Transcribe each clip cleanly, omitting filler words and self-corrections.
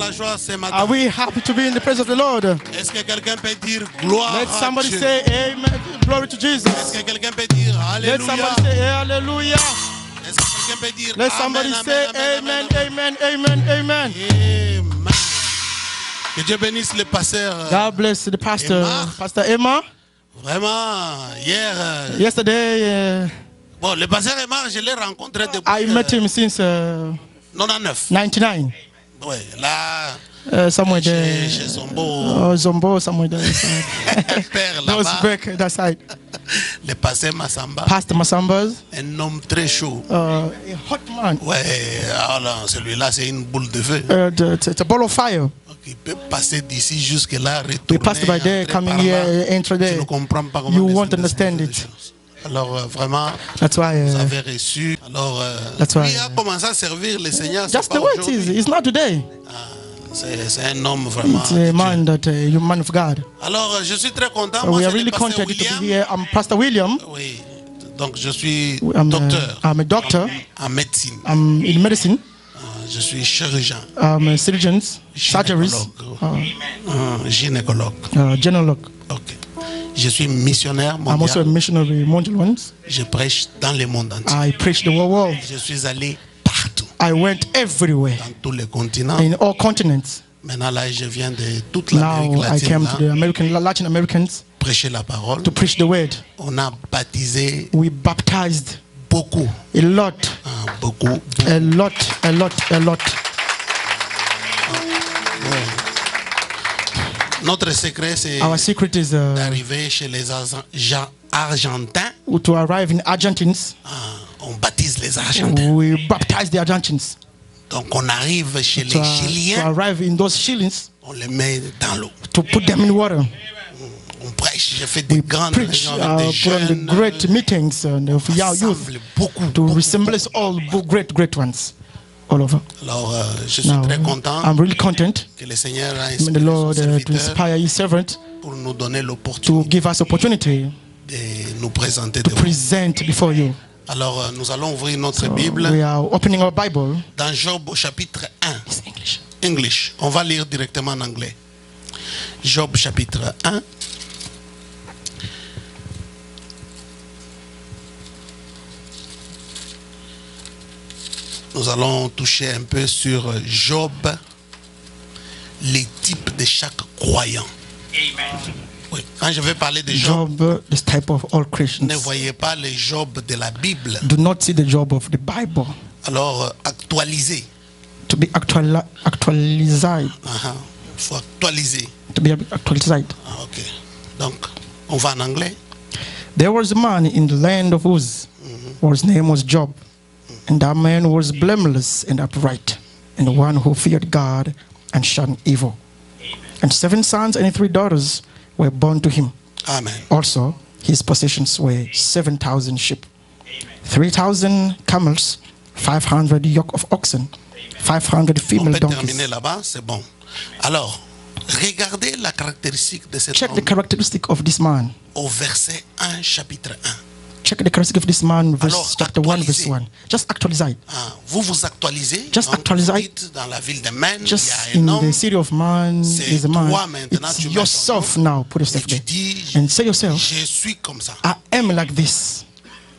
la joie ce matin? Are we happy to be in the presence of the Lord? Est-ce que quelqu'un peut dire gloire Let à somebody Dieu? say amen. Glory to Jesus. Est-ce que quelqu'un peut dire Let alléluia? somebody say hallelujah. Est-ce que quelqu'un peut dire Let amen, somebody amen, say amen, amen, amen, amen. Amen. Que Dieu bénisse le pasteur. God bless the pastor, Emma. Pastor Emma. Vraiment, hier. Yesterday, Bon, le pasteur Emma, je l'ai rencontré depuis I met him since 99. 99. Oui, là, Somewhere there. chez Zombo, Oh, Zombo, somewhere there. père Those là-bas, back that side. le pasteur Massamba, Pastor Masambas, un homme très chaud. a hot man. Ouais, alors celui-là, c'est une boule de feu. It's a ball of fire. Il peut passer d'ici jusque là, We retourner, passed by there, entrer coming par là. here, enter Tu there. ne comprends pas comment You les won't hommes understand décident it. des choses. Alors vraiment, That's why. vous avez reçu. Alors, That's why, lui a commencé à servir le Seigneur. c'est Just pas the way it is. aujourd'hui. It's not today. C'est un homme vraiment. It's a man that you man of God. Alors, je suis très content. Moi, We je are suis really pasteur contented to William. be here. I'm Pastor William. Oui. Donc, je suis I'm docteur a doctor. en médecine. I'm in medicine. Je suis chirurgien, I'm a surgeon, surgeries, gynécologue. genealog. Ok. Je suis missionnaire I'm also a mondial. missionary, mondial ones. Je prêche dans le monde entier. I preach the whole world. Je suis allé partout, I went everywhere dans tous les continents. in all continents. Maintenant, là, je viens de toute l'Amérique Now I latine came là, to the Latin Americans prêcher la parole. to preach the word. On a baptisé We baptized beaucoup, a lot, beaucoup. a lot, a lot, a lot. Notre secret, c'est Our secret is d'arriver chez les gens argentins. to arrive in Argentines. On baptise les Argentins. We baptize the Argentines. Donc on arrive chez To les Chiliens, arrive in those shillings, on les met dans l'eau. to put them in water. On prêche, je fais des We grandes preach, réunions avec des put on the jeunes. great meetings of young youth Rassemble beaucoup. to resemble all great ones all over. Alors je suis Now, très content I'm really content. que le Seigneur a May inspiré the son Lord to serviteur inspire His servant pour nous donner to l'opportunité give us opportunity de nous présenter to devant. present before you. Alors nous allons ouvrir notre Bible We are opening our Bible. dans Job au chapitre 1. It's English. English. On va lire directement en anglais. Job chapitre 1. Nous allons toucher un peu sur Job, les types de chaque croyant. Oui. Quand je vais parler de Job, Job, this type of all Christians. ne voyez pas le Job de la Bible. Do not see the Job of the Bible Alors, actualisé. to be actualized. Il faut actualiser. To be actualized. Ah, ok. Donc, on va en anglais. There was a man in the land of Uz, whose name was Job, and that man was blameless and upright, and one who feared God and shunned evil. And 7 sons and 3 daughters were born to him. Amen. Also, his possessions were 7,000 sheep, 3,000 camels, 500 yoke of oxen, 500 On female peut donkeys. terminer là-bas, c'est bon. Alors, regardez la caractéristique de cet Check the homme characteristic of this man. au verset 1, chapitre 1. Check the characteristic of this man, verse Alors, chapter 1, verse actualisez. 1. Just actualize it. Vous vous actualisez. Just donc, actualize vous it. dites, dans la ville de Man, Just il y a in un the homme. city of man C'est is a man. toi maintenant, It's tu mets yourself ton now. Put Et yourself tu there. dis, And say yourself, je suis comme ça. I am like this.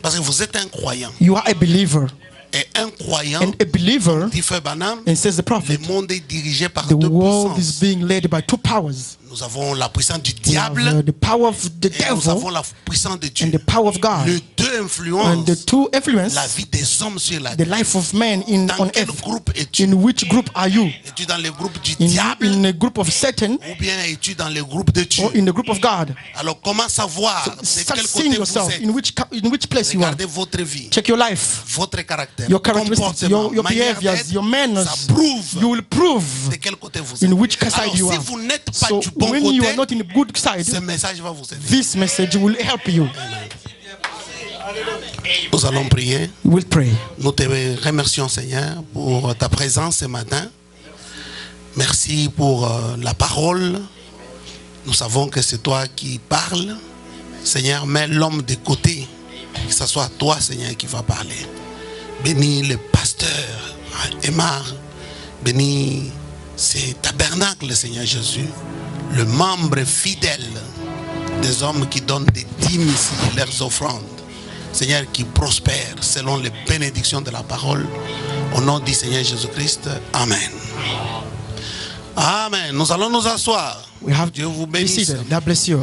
Parce que vous êtes un croyant. You are a believer. Et un croyant, And a believer, dit Frère Branham, and says the le prophet, monde est dirigé par the deux world is puissances. being led by 2 powers. Nous avons la puissance du We have, diable the power of the et nous avons devil la puissance de Dieu. and the power of God. Les deux And influencent the 2 influence la vie des hommes sur la the terre. life of man Dans on quel earth. groupe es-tu? In which group are you? Es-tu dans le groupe du In diable a group of Satan ou bien es-tu dans le groupe de Dieu? or in the group of God? Alors comment savoir de Start quel seeing côté vous yourself êtes? in which place you are. Regardez votre vie, Check your life, votre caractère, your characteristics, comportement, your manière behaviors, d'être. your manners. Ça prouve You will prove de quel côté vous êtes. in which side Alors you si are. vous n'êtes pas So du bon when you are côté, not in the good side, ce message va vous aider. this message will help you. Nous allons prier. We will pray. Nous te remercions, Seigneur, pour ta présence ce matin. Merci pour la parole. Nous savons que c'est toi qui parles. Seigneur, mets l'homme de côté. Que ce soit toi, Seigneur, qui va parler. Bénis le pasteur Emma. Bénis ces tabernacles, Seigneur Jésus, le membre fidèle des hommes qui donnent des dîmes ici, leurs offrandes, Seigneur, qui prospèrent selon les bénédictions de la parole. Au nom du Seigneur Jésus-Christ, Amen. Amen. Nous allons nous asseoir. Dieu vous bénisse. God bless you.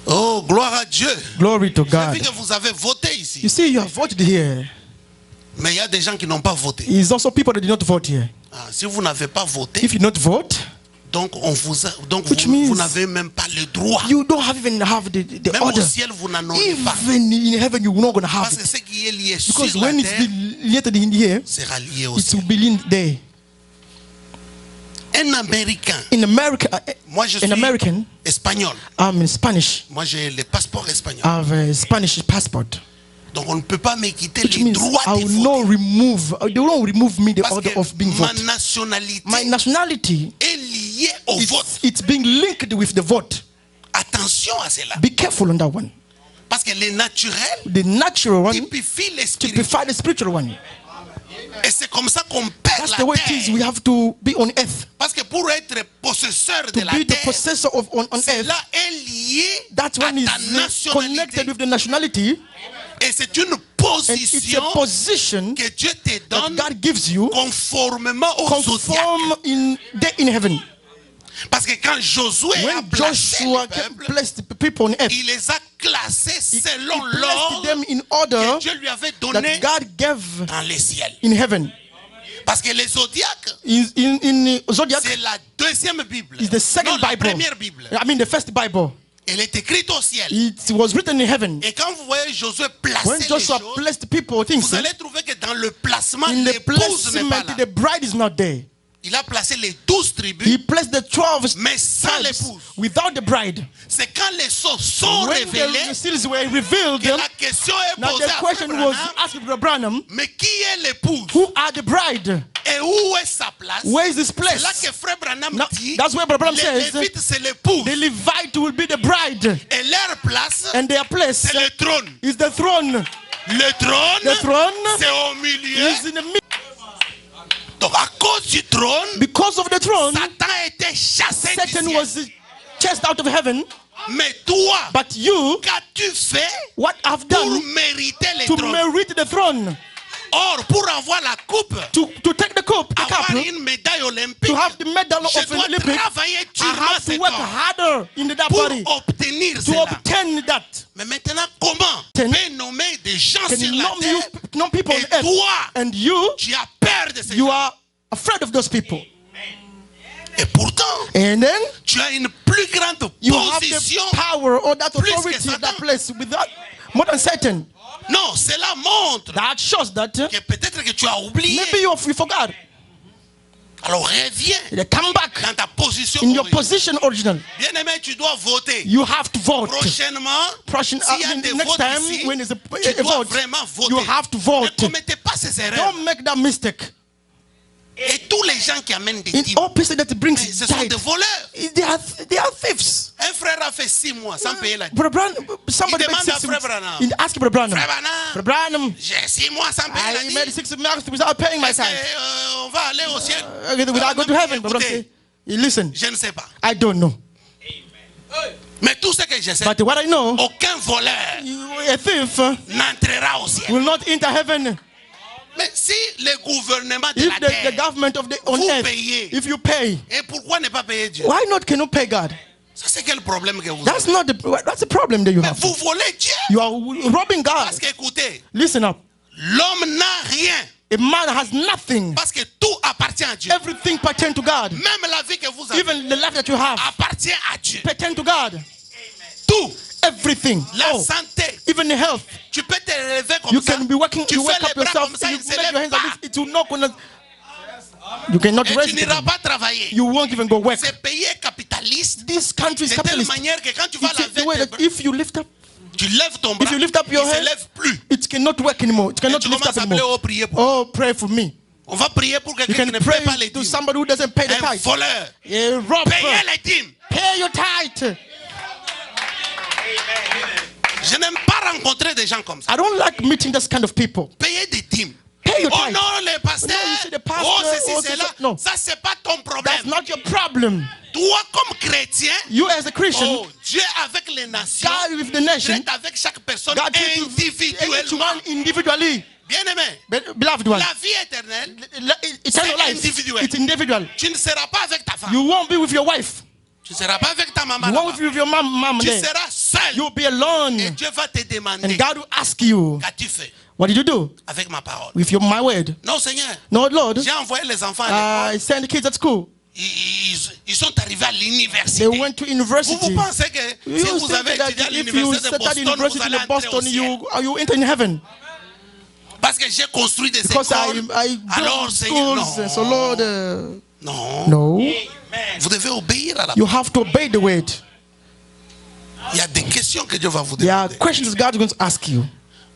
Oh, gloire à Dieu. Glory to J'ai God. vu que vous avez voté ici. You see, you have voted here. Mais il y a des gens qui n'ont pas voté. There's also people that did not vote here. Ah, si vous n'avez pas voté, If you not vote, donc Which vous means n'avez même pas le droit. you don't even have the Même order. au ciel, vous n'en aurez pas. Even in heaven, you're not going to have Parce que it. ce qui est lié sur Because la when it's terre related in here, sera lié au it ciel. will be in there. Un Américain. In America, Moi, je an suis American, espagnol. I'm in Spanish. Moi, j'ai le passeport espagnol. I have a Spanish passport. Donc, on ne peut pas me quitter Which les means droits I de will not voter. they will not remove me the Parce order que of being ma voted. nationalité My nationality, est liée au vote. it's being linked with the vote. Attention à cela. Be careful on that one. Parce que les naturels The natural one typifient les spirituels. typify the spiritual one. Et c'est comme ça qu'on perd That's la the way it is. terre. We have to be on earth. Parce que pour être possesseur To de la be the terre, possessor of on earth, cela est lié that à one is ta nationalité. connected with the nationality, Et c'est une and it's position a position que Dieu te that donne God gives you conformément au zodiaque. conform in heaven. Parce que quand Josué a When placé Joshua le peuple, blessed the people on earth, il les a classés he selon blessed l'ordre them in order que Dieu lui avait that donné God gave dans les ciels. in heaven. Parce que les zodiaques, In Zodiac c'est la deuxième Bible. is the second Non, la Bible. première Bible. I mean the first Bible. Elle est écrite au ciel. It was written in heaven. Et quand vous voyez Josué placer When les Joshua choses, blessed people, things vous allez trouver que dans le placement, in the l'épouse n'est pas placement, là. the bride is not there. Il a placé les 12 tribus, He placed the 12 mais sans tribes l'épouse. without the bride. C'est quand les sceaux sont When révélés the seals were revealed, que la question est now posée the à question Frère was Branham, asked to Branham, mais qui est l'épouse who are the bride? et où est sa place? Where is this C'est place? là que Frère Branham Now, dit, that's where Branham les says Lévites c'est l'épouse the Levite will be the bride, et leur place and their place c'est le trône. is the throne. Le trône, The throne c'est au milieu. is in the middle. Donc à cause du trône, Because of the throne, Satan a été chassé du Satan ciel. was chased out of heaven. Mais toi, But you, qu'as-tu fait what have pour done mériter les to trônes? merit the throne, Or, pour avoir la coupe, to take the cup, avoir une médaille olympique, to have the medal je of dois Olympic, travailler I durement have ce to work corps harder in that pour body obtenir to cela. obtain that. Mais maintenant, comment Can- peut nommer des gens Can sur you la know terre people on et earth, toi, and you tu as peur de ces you gens? are afraid of those people, Et pourtant, and then tu as une plus grande you have position. the power or that plus que authority, Satan. that place without more than Satan. Non, cela montre That shows that que peut-être que tu as oublié. maybe you forgot. Alors reviens They come back dans ta position. in your originale. position original. Bien-aimé, tu dois voter. You have to vote. Prochainement, S'il s'il y a des next votes time ici, when there's tu a dois vote, vraiment voter. you have to Ne vote. commettez pas ces erreurs. Don't make that mistake. Et tous les gens qui amènent des In dîmes, all places that brings mais ce sont tithe, des voleurs. they are thieves. Un frère a fait 6 mois sans payer la dîme. Brother Branham, somebody Il made demande à 6 Frère weeks. Branham. He asked Brother Branham. Frère Branham, Brother Branham, j'ai 6 mois sans payer la I dîme. made 6 months without paying my Est-ce tithe. qu'on va aller au ciel? Without going to heaven. Brother Branham Écoutez, said, listen, je ne sais pas. I don't know. Mais tout ce que je sais, But what I know, aucun voleur a thief n'entrera au ciel. will not enter heaven. Mais si le gouvernement de If la the terre, government of the on vous earth, payez, if you pay, et pourquoi ne pas payer Dieu? why not can you pay God? Ça, c'est quel problème que vous That's avez? not that's the problem that you Mais have. vous volez Dieu. You are robbing God. Parce qu'écoutez, Listen up. l'homme n'a rien. A man has nothing. Parce que tout appartient à Dieu. Everything pertains to God. Même la vie que vous avez Even the life that you have appartient à Dieu. pertains to God. Tout. Everything. La Oh, santé. even the health. Tu peux te lever comme You ça. can be working. Tu You fais wake les up bras yourself. comme ça, You il make se your lève hands pas. like this. It will not gonna. You cannot Et rest. tu n'iras pas travailler. You won't even go work. C'est pays capitaliste. This country is De telle capitalist. manière que quand tu vas It's the laver way tes that bras, if you lift up, tu lèves ton bras, if you lift up your il ne se hand, lève plus. it cannot work anymore. It Et cannot tu lift commences up à appeler, anymore. oh, prier pour. Oh, pray for me. On va prier pour You quelqu'un qui can ne paie pas pray les to dîmes. somebody who doesn't pay the Un tithe. voleur. A robber. Payez les dîmes. Pay your tithe. Je n'aime pas rencontrer des gens comme ça. I don't like meeting this kind of people. Payez des dîmes. Pay your Oh tithe. non, les pasteurs, No, you see the pastor oh, ceci, or c'est là. no. Ça, c'est pas ton That's problème. not your problem. Toi, comme chrétien, You as a Christian, oh, Dieu avec les nations, God with the nation, traite avec chaque personne God treats you each individuellement. one individually. Bien-aimé, Beloved one, la vie éternelle, eternal c'est life, individuel. it's individual. Tu ne seras pas avec ta femme. You won't be with your wife. Tu ne seras pas avec ta maman. You là-bas. won't be with your mom Tu there. seras seul. You'll be alone. Et Dieu va te demander, And God will ask you, qu'as-tu fait what did you do avec ma parole? with my word? Non, Seigneur. No, Lord, J'ai envoyé les enfants à l'école. I sent the kids at school. Ils sont arrivés à l'université. They went to Vous university. pensez que si You vous think avez that étudié à if you l'université de study at Boston, vous university allez in entrer au Boston, ciel? you enter in heaven. Parce que j'ai construit des Because écoles. I Alors, built Seigneur, schools. non. So Lord, Non. no. Vous devez obéir à la You parole. have to obey the word. Il y a des questions que Dieu va vous There are demander. questions God is going to ask you.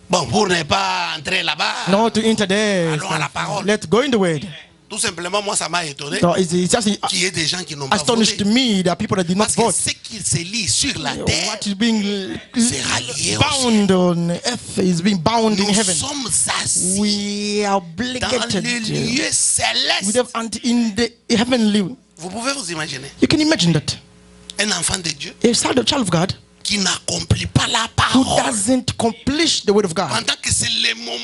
Bon, pour ne pas entrer là-bas, No, to enter there. allons à la parole. Let's go in the word. Tout simplement, moi, ça m'a étonné So it's just qu'il y ait des gens qui n'ont pas astonished voté. me that people that did not Parce que vote. ce qu'il se lit sur la terre, What is being sera lié au bound on earth is being bound in nous heaven. sommes assis We are dans les obligated lieux with célestes. them and in the heavenly. Vous pouvez vous imaginer You can imagine that un enfant de Dieu a child of God qui n'accomplit pas la who parole doesn't accomplish the word of God. pendant que c'est le moment.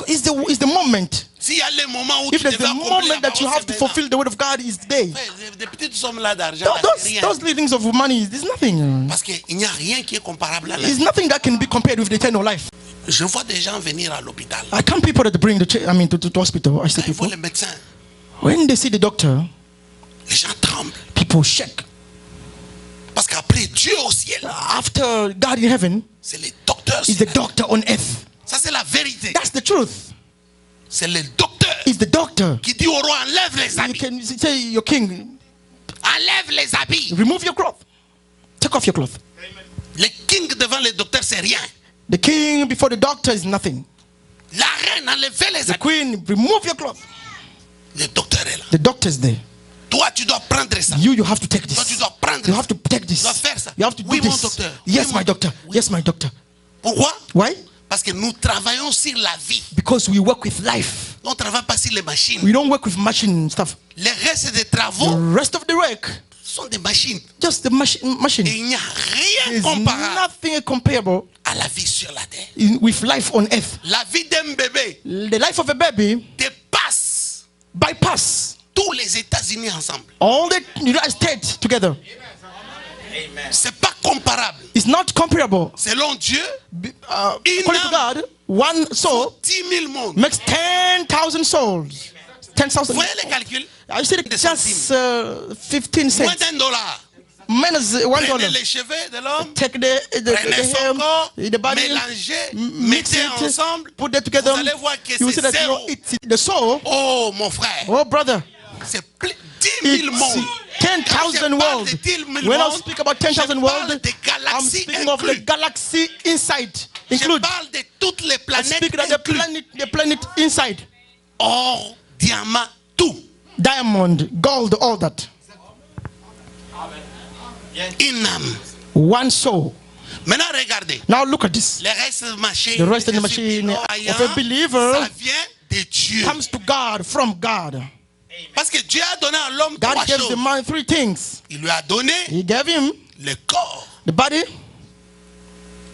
It's the moment. S'il y a le moment où If tu there's devais the accomplir la moment that you parole, have to c'est maintenant. fulfill the word of God is day. Des petites sommes là d'argent, là, c'est rien. Those little things of money, there's nothing. Parce qu'il n'y a rien qui est comparable à la There's vie. nothing that can be compared with the eternal life. Je vois des gens venir à l'hôpital. I count people that bring to hospital. I see Quand ils voient people le médecin, when they see the doctor, les gens tremblent. people shake. Parce qu'après Dieu au ciel, After God in heaven c'est les docteurs. is the doctor on earth. Ça, c'est la vérité. That's the truth. C'est le docteur It's the doctor. qui dit au roi, enlève les You habits. can say your king, Enlève les habits. remove your cloth. Take off your cloth. Le king devant le docteur, c'est rien. The king before the doctor is nothing. La reine, enlevez les The habits. queen, remove your cloth. Le docteur est là. The doctor is there. Toi, tu dois prendre ça. You have to take Toi, tu this. dois prendre You ça. have to take this. Tu dois faire ça. You have to do Oui, mon this. docteur. Yes, Oui, my mon- doctor. Yes, my doctor. Pourquoi? Why? Parce que nous travaillons sur la vie. Because we work with life. On ne travaille pas sur les machines. We don't work with machine stuff. Les restes des The travaux rest of the work, sont des machines. just the Et machine. il n'y a rien There's comparable nothing comparable à la vie sur la terre. with life on earth. La vie d'un bébé The life of a baby dépasse bypass tous les États-Unis ensemble. all the United States together. C'est pas comparable. It's not comparable. Selon Dieu, According to God, one soul 10 000 mondes. makes 10,000 souls. 10,000. Vous voyez les calculs? I said just 15 Moins cents. d'un dollar. Minus $1. Prenez les cheveux de l'homme, Take the prenez son corps, hair, the body, mélangez, mix mettez it, ensemble. put that together. Vous allez voir que You will c'est see that zéro. it's the soul. Oh, mon frère, Oh, brother, c'est 10 000 it's mondes. 10,000 worlds. When I speak about 10,000 worlds, des I'm galaxies speaking of the inclus. galaxy inside. Je Include. parle de toutes les I planètes speak of inclus. the planet inside. Or, diamant, tout. Diamond, gold, all that. Une âme. One soul. Maintenant, regardez. Now look at this. Les restes machines, The rest of the je suis machine croyant, of a believer ça vient de Dieu. Comes to God, from God. Parce que Dieu a donné à l'homme God trois gave choses. the man 3 things. Il lui a donné He gave him le corps, the body,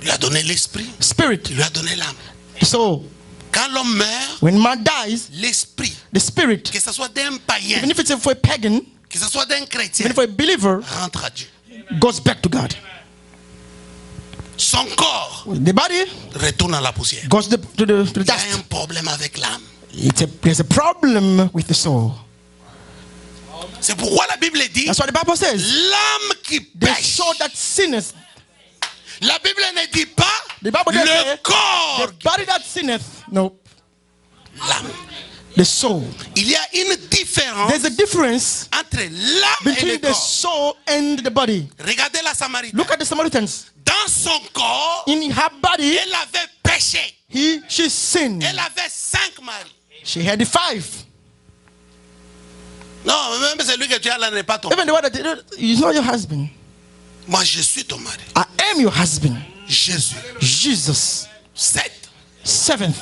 il lui a donné l'esprit, spirit. il lui a donné l'âme. So Quand l'homme meurt, when man dies, l'esprit, the spirit, que ce soit d'un païen, even if it's for a pagan, que ce soit d'un chrétien, even for a believer, rentre à Dieu. goes back to God. Son corps The body retourne à la poussière. goes to the Il y a un dust. problème avec l'âme. There's a problem with the soul. C'est pourquoi la Bible dit That's what the Bible says. l'âme qui The pêche. soul that sinneth. La Bible ne dit pas The Bible doesn't le say corps, the body that sinneth. No, l'âme. the soul. Il y a une différence There's a difference entre l'âme et le between the corps. soul and the body. Regardez la Samaritaine. Look at the Samaritans. Dans son corps, In her body, elle avait péché. she sinned. Elle avait 5 maris. She had 5. Non, même celui que tu as là n'est pas ton. Even the one that is not your husband. Moi, je suis ton mari. I am your husband. Jésus. Jesus. 7. 7th.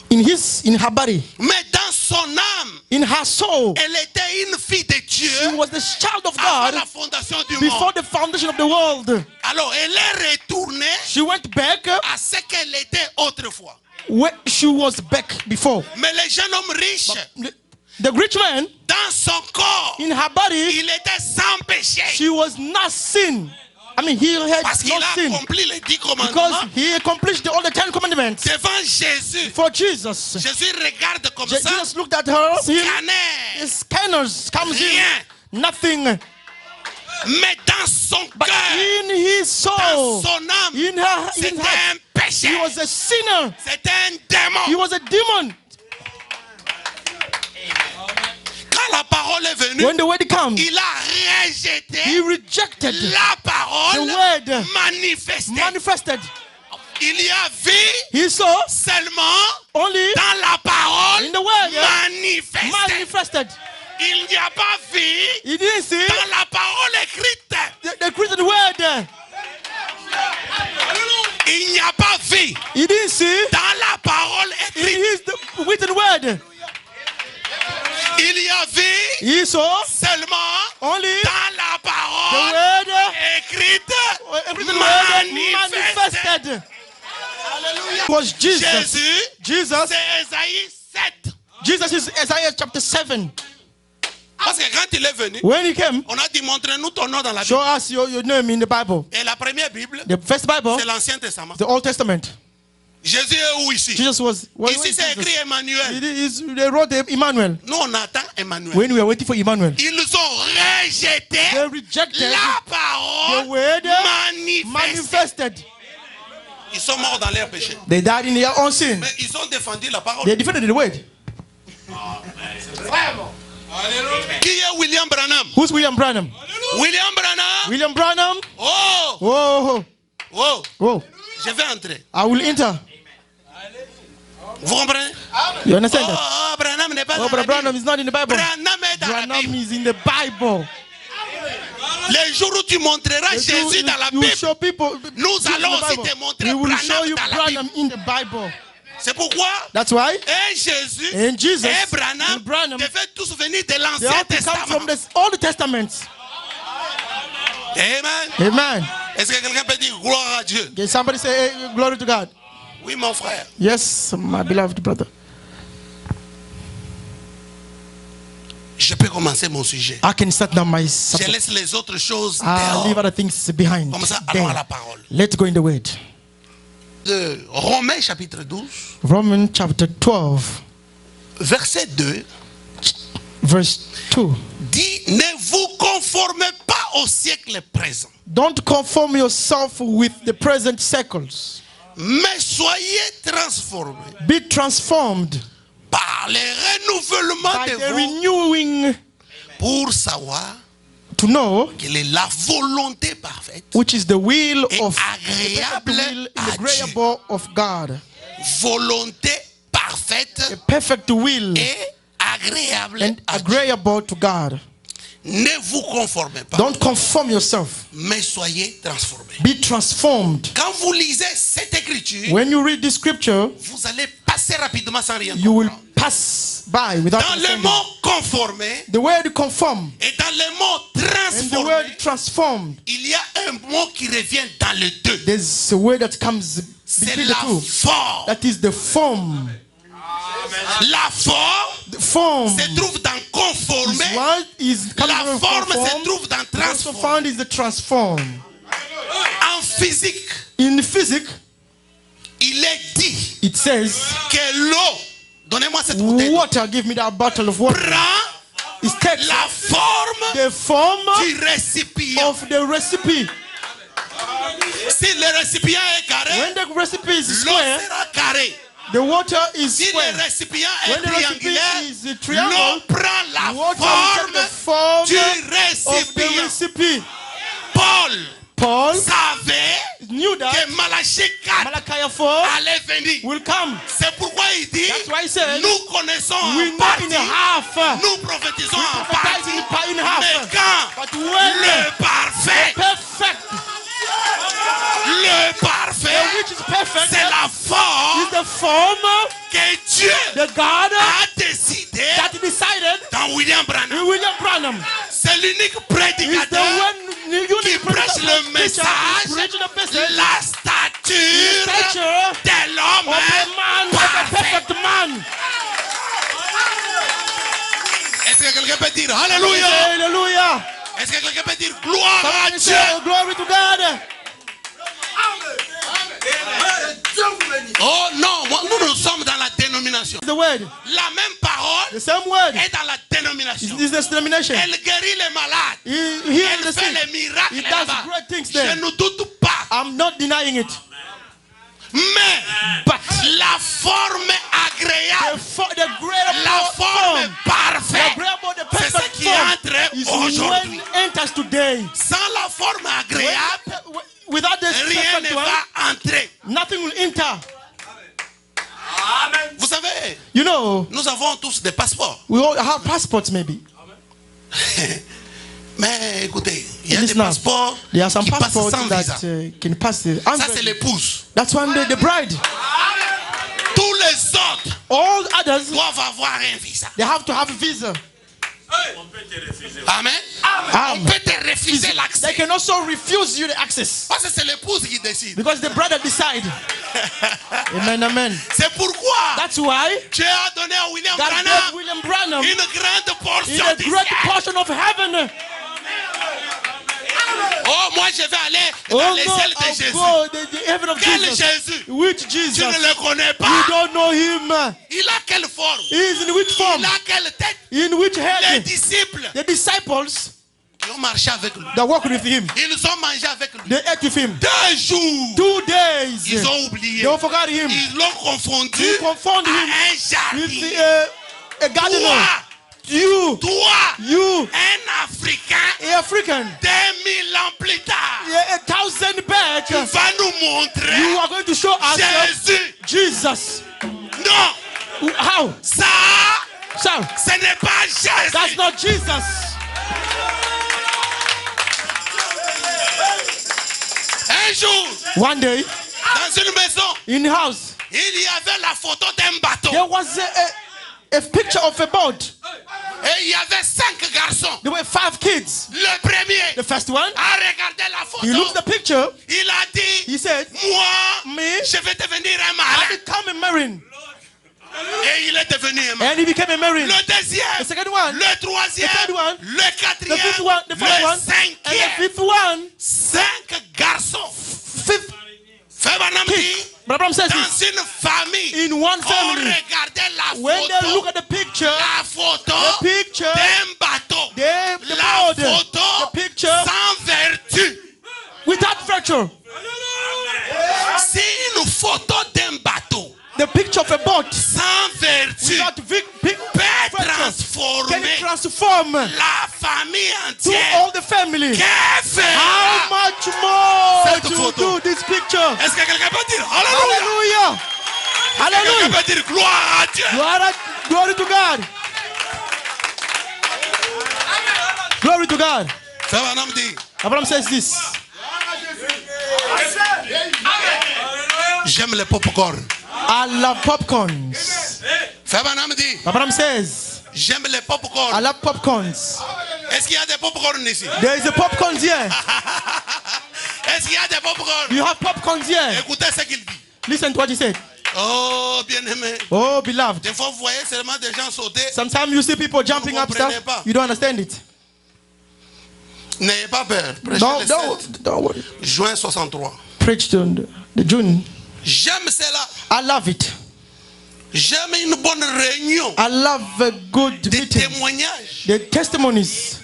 in her body, Mais dans son âme, in her soul, elle était une fille de Dieu she was the child of avant God la fondation du before monde. the foundation of the world. Alors, elle est retournée She went back à ce qu'elle était autrefois. where she was back before. Mais le jeune homme riche, The rich man, dans son corps, in her body, il était sans péché. she was not sin. I mean, he had Parce qu'il no a sin accompli les 10 because commandements he accomplished all the 10 commandments devant Jésus. for Jesus. Jésus regarde comme ça. Jesus looked at her. Scanner. His scanners comes Rien. in. Nothing. Mais dans son But cœur, in his dans soul, son âme, in her, c'était un péché. he was a sinner. C'était un démon. He was a demon. Quand la parole est venue, When the word comes, il a he rejeté rejected la parole the word manifestée. manifested. Il y a vu He saw seulement only dans la parole in the word manifestée. manifested. Il n'y a pas vu He didn't see dans la parole écrite. the written word. Il n'y a pas vu He didn't see dans la parole in écrite. his written word. Il y a vu He saw seulement only dans la the parole word écrite. written word Manifested. manifested. It was Jesus. Jésus, Jesus. c'est Ésaïe 7. Jesus is Isaiah chapter 7. Parce que quand il est venu, When he came, on a dit montre-nous ton nom dans la show Bible. us your name in the Bible. Et la première Bible, The first Bible, c'est l'Ancien Testament. the Old Testament. Jésus est où ici? Jesus was. Ici c'est écrit Emmanuel. They wrote Emmanuel. Nous on attend Emmanuel. When we were waiting for Emmanuel, Ils ont rejeté they rejected la the parole word manifestée. manifested. Ils sont morts dans leur péché. They died in their own sin. Mais ils ont défendu la parole. They defended the word. Qui est William Branham? Who's William Branham? William Branham. William Branham. Oh, Whoa, oh, whoa. je vais entrer. I will enter. Vous comprenez? You understand that? Oh, Branham n'est pas Oh, dans but la Branham Bible. is not in the Bible. Branham est dans la Branham Bible. is in the Bible. Les jours où tu montreras Jésus dans la You will Bible, show people. nous Jesus in allons the aussi Bible. te montrer We will show Branham you dans la Bible. Branham in the Bible. C'est pourquoi That's why et Jésus and Jesus et Branham and Branham, devaient tous venir de they l'Ancien have to come Testament. from the Old Testament. Amen. Amen. Est-ce que quelqu'un peut dire gloire à Dieu? Can somebody say hey, glory to God? Oui, mon frère. Yes, my beloved brother. Je peux commencer mon sujet. I can start now my Je subject. laisse les autres choses I'll leave dehors. other things behind. Comme ça, allons à la There. parole. Let's go in the word. De Romains chapitre 12, Romans chapter 12, verset 2, verse 2. dit: ne vous conformez pas au siècle présent, Don't conform yourself with the present cycles. mais soyez transformés Be transformed par le renouvellement by de the vous renewing pour savoir to know quelle est la volonté parfaite, which is the will et of agréable the will à Dieu. agreeable of God. Volonté parfaite A perfect will et agréable and à Dieu. agreeable to God. Ne vous conformez pas, Don't conform yourself. mais soyez transformés. Be transformed. Quand vous lisez cette écriture, When you read this scripture, vous allez passer rapidement sans rien you will comprendre. pass by without Dans le understanding. mot conformé The word conform et dans le mot and the transformé, word transformed. il y a un mot qui revient dans le deux. There's a word that comes C'est between la the two. forme. That is the form. La forme The form. se trouve dans Is conformé. what is coming La from forme se conform. trouve dans Also transformé. found is the transform. En physique, In physics, il est dit it says, que l'eau, donnez-moi cette bouteille, water, give me that bottle of water. prend It takes la forme the form du récipient. of the recipe. Si le récipient est carré, When the recipe is l'eau square, sera carrée. the water is Si square. le récipient est When the recipe triangulaire, is a triangle, l'eau prend la water will take the form du of the récipient. recipe. Paul Paul savait knew que that Malachie 4 Malachi 4 allait venir. will come. C'est pourquoi il dit, That's why he said, nous connaissons we en know partie, in half, nous prophétisons en prophesizing partie, in half. mais quand But when le parfait, perfect, le parfait, which is perfect, c'est la forme is the form que Dieu The God a décidé that decided dans William Branham. William Branham C'est l'unique is the prédicateur one qui prêche le message, la stature de l'homme parfait. perfect man. Est-ce que quelqu'un peut dire Alléluia? Hallelujah. Est-ce que quelqu'un peut dire gloire à Somebody Dieu? say, glory to God. Oh non, nous sommes dans la dénomination. The word, La même parole the same word. est dans la dénomination. This is the denomination. Elle guérit les malades. He heals Elle the fait sick. les miracles He does là-bas. great things Je there. ne doute pas. I'm not denying it. Mais But la forme agréable, the greater la forme form, parfaite, the greater, the c'est ce perfect qui form entre is aujourd'hui. when enters today. Sans la forme agréable, Without this rien perfect ne one, va entrer. nothing will enter. Vous savez, You know, nous avons tous des passeports. we all have passports maybe. Mais écoutez, il y a And des listen now, passeports there are some qui passent passports sans visa. that can pass the Ça, c'est l'épouse. That's when the bride. Tous les autres All others, doivent avoir un visa. they have to have a visa. Amen. On peut te refuser They l'accès. can also refuse you the access Parce que c'est l'épouse qui décide. because the brother decide. Amen, amen. C'est pourquoi That's why Dieu a donné à William God Branham gave William Branham une grande in portion a du great ciel. portion of heaven. Oh, moi je vais aller Oh dans no, les ailes de I'll Jésus. go the heaven of Quel Jesus. Jésus? Which Tu Jesus? ne le connais You pas. don't know him. Il a quelle forme? He is in which form? Il a quelle tête? In which Les head? disciples The disciples qui ont marché avec lui. that walked with him, Ils ont mangé avec lui. they ate with him. 2 jours. 2 days. Ils ont oublié. They forgot him. Ils l'ont confondu They confounded à him un with jardin. a gardener. Toi, You, toi, un Africain, a African, 2000 ans plus tard, 1,000 back, tu vas nous montrer you are going to show us Jésus. Jesus. Non, How? ça, So, ce n'est pas that's Jésus. not Jesus. Un jour, One day, dans une maison, in the house, il y avait la photo d'un bateau. there was a picture of a boat. Et il y avait 5 garçons. There were 5 kids. Le premier The first one, a regardé la he looked photo. at the picture. Il a dit, He said, moi, me, je vais devenir un I malin. become a marine. Et il est devenu un malin. And he became a marine. Le deuxième, The second one, le troisième, the third one, le the quatrième, fifth one, the fourth le one, and the cinquième. fifth one, 5 garçons. fifth Frère Branham dit, kid. Abraham says dans this, une famille, in one on family, regardait la when they look photo, at the picture, la photo the picture, d'un bateau, the la boat, photo the picture, sans vertu. without virtue, Si une photo d'un bateau the picture of a boat, sans vertu without peut virtue, can transformer transform la famille to entière, all the family. qu'est-ce How much more Cette to photo. do this picture? Est-ce que quelqu'un peut dire Alléluia? Hallelujah! Hallelujah! Quelqu'un peut dire gloire à Dieu? Glory to God! Glory to God! Frère Branham dit, Abraham says this. j'aime les popcorn. I love popcorns. Frère Branham dit, Abraham says, j'aime les I popcorn. love popcorns. Est-ce qu'il y a des popcorn ici? There is a popcorns here. Est-ce qu'il y a des popcorn? You have popcorns here. Écoutez ce qu'il dit. Listen to what he said. Oh, bien-aimé. Oh, beloved. Des fois, vous voyez seulement des gens sauter. Sometimes you see people jumping up stuff. You don't understand it. N'ayez pas peur. Prêchez No, le no, 7 don't worry. juin 63. Preach to the June. J'aime cela. I love it. J'aime une bonne réunion. I love a good Des meeting. témoignages. The testimonies.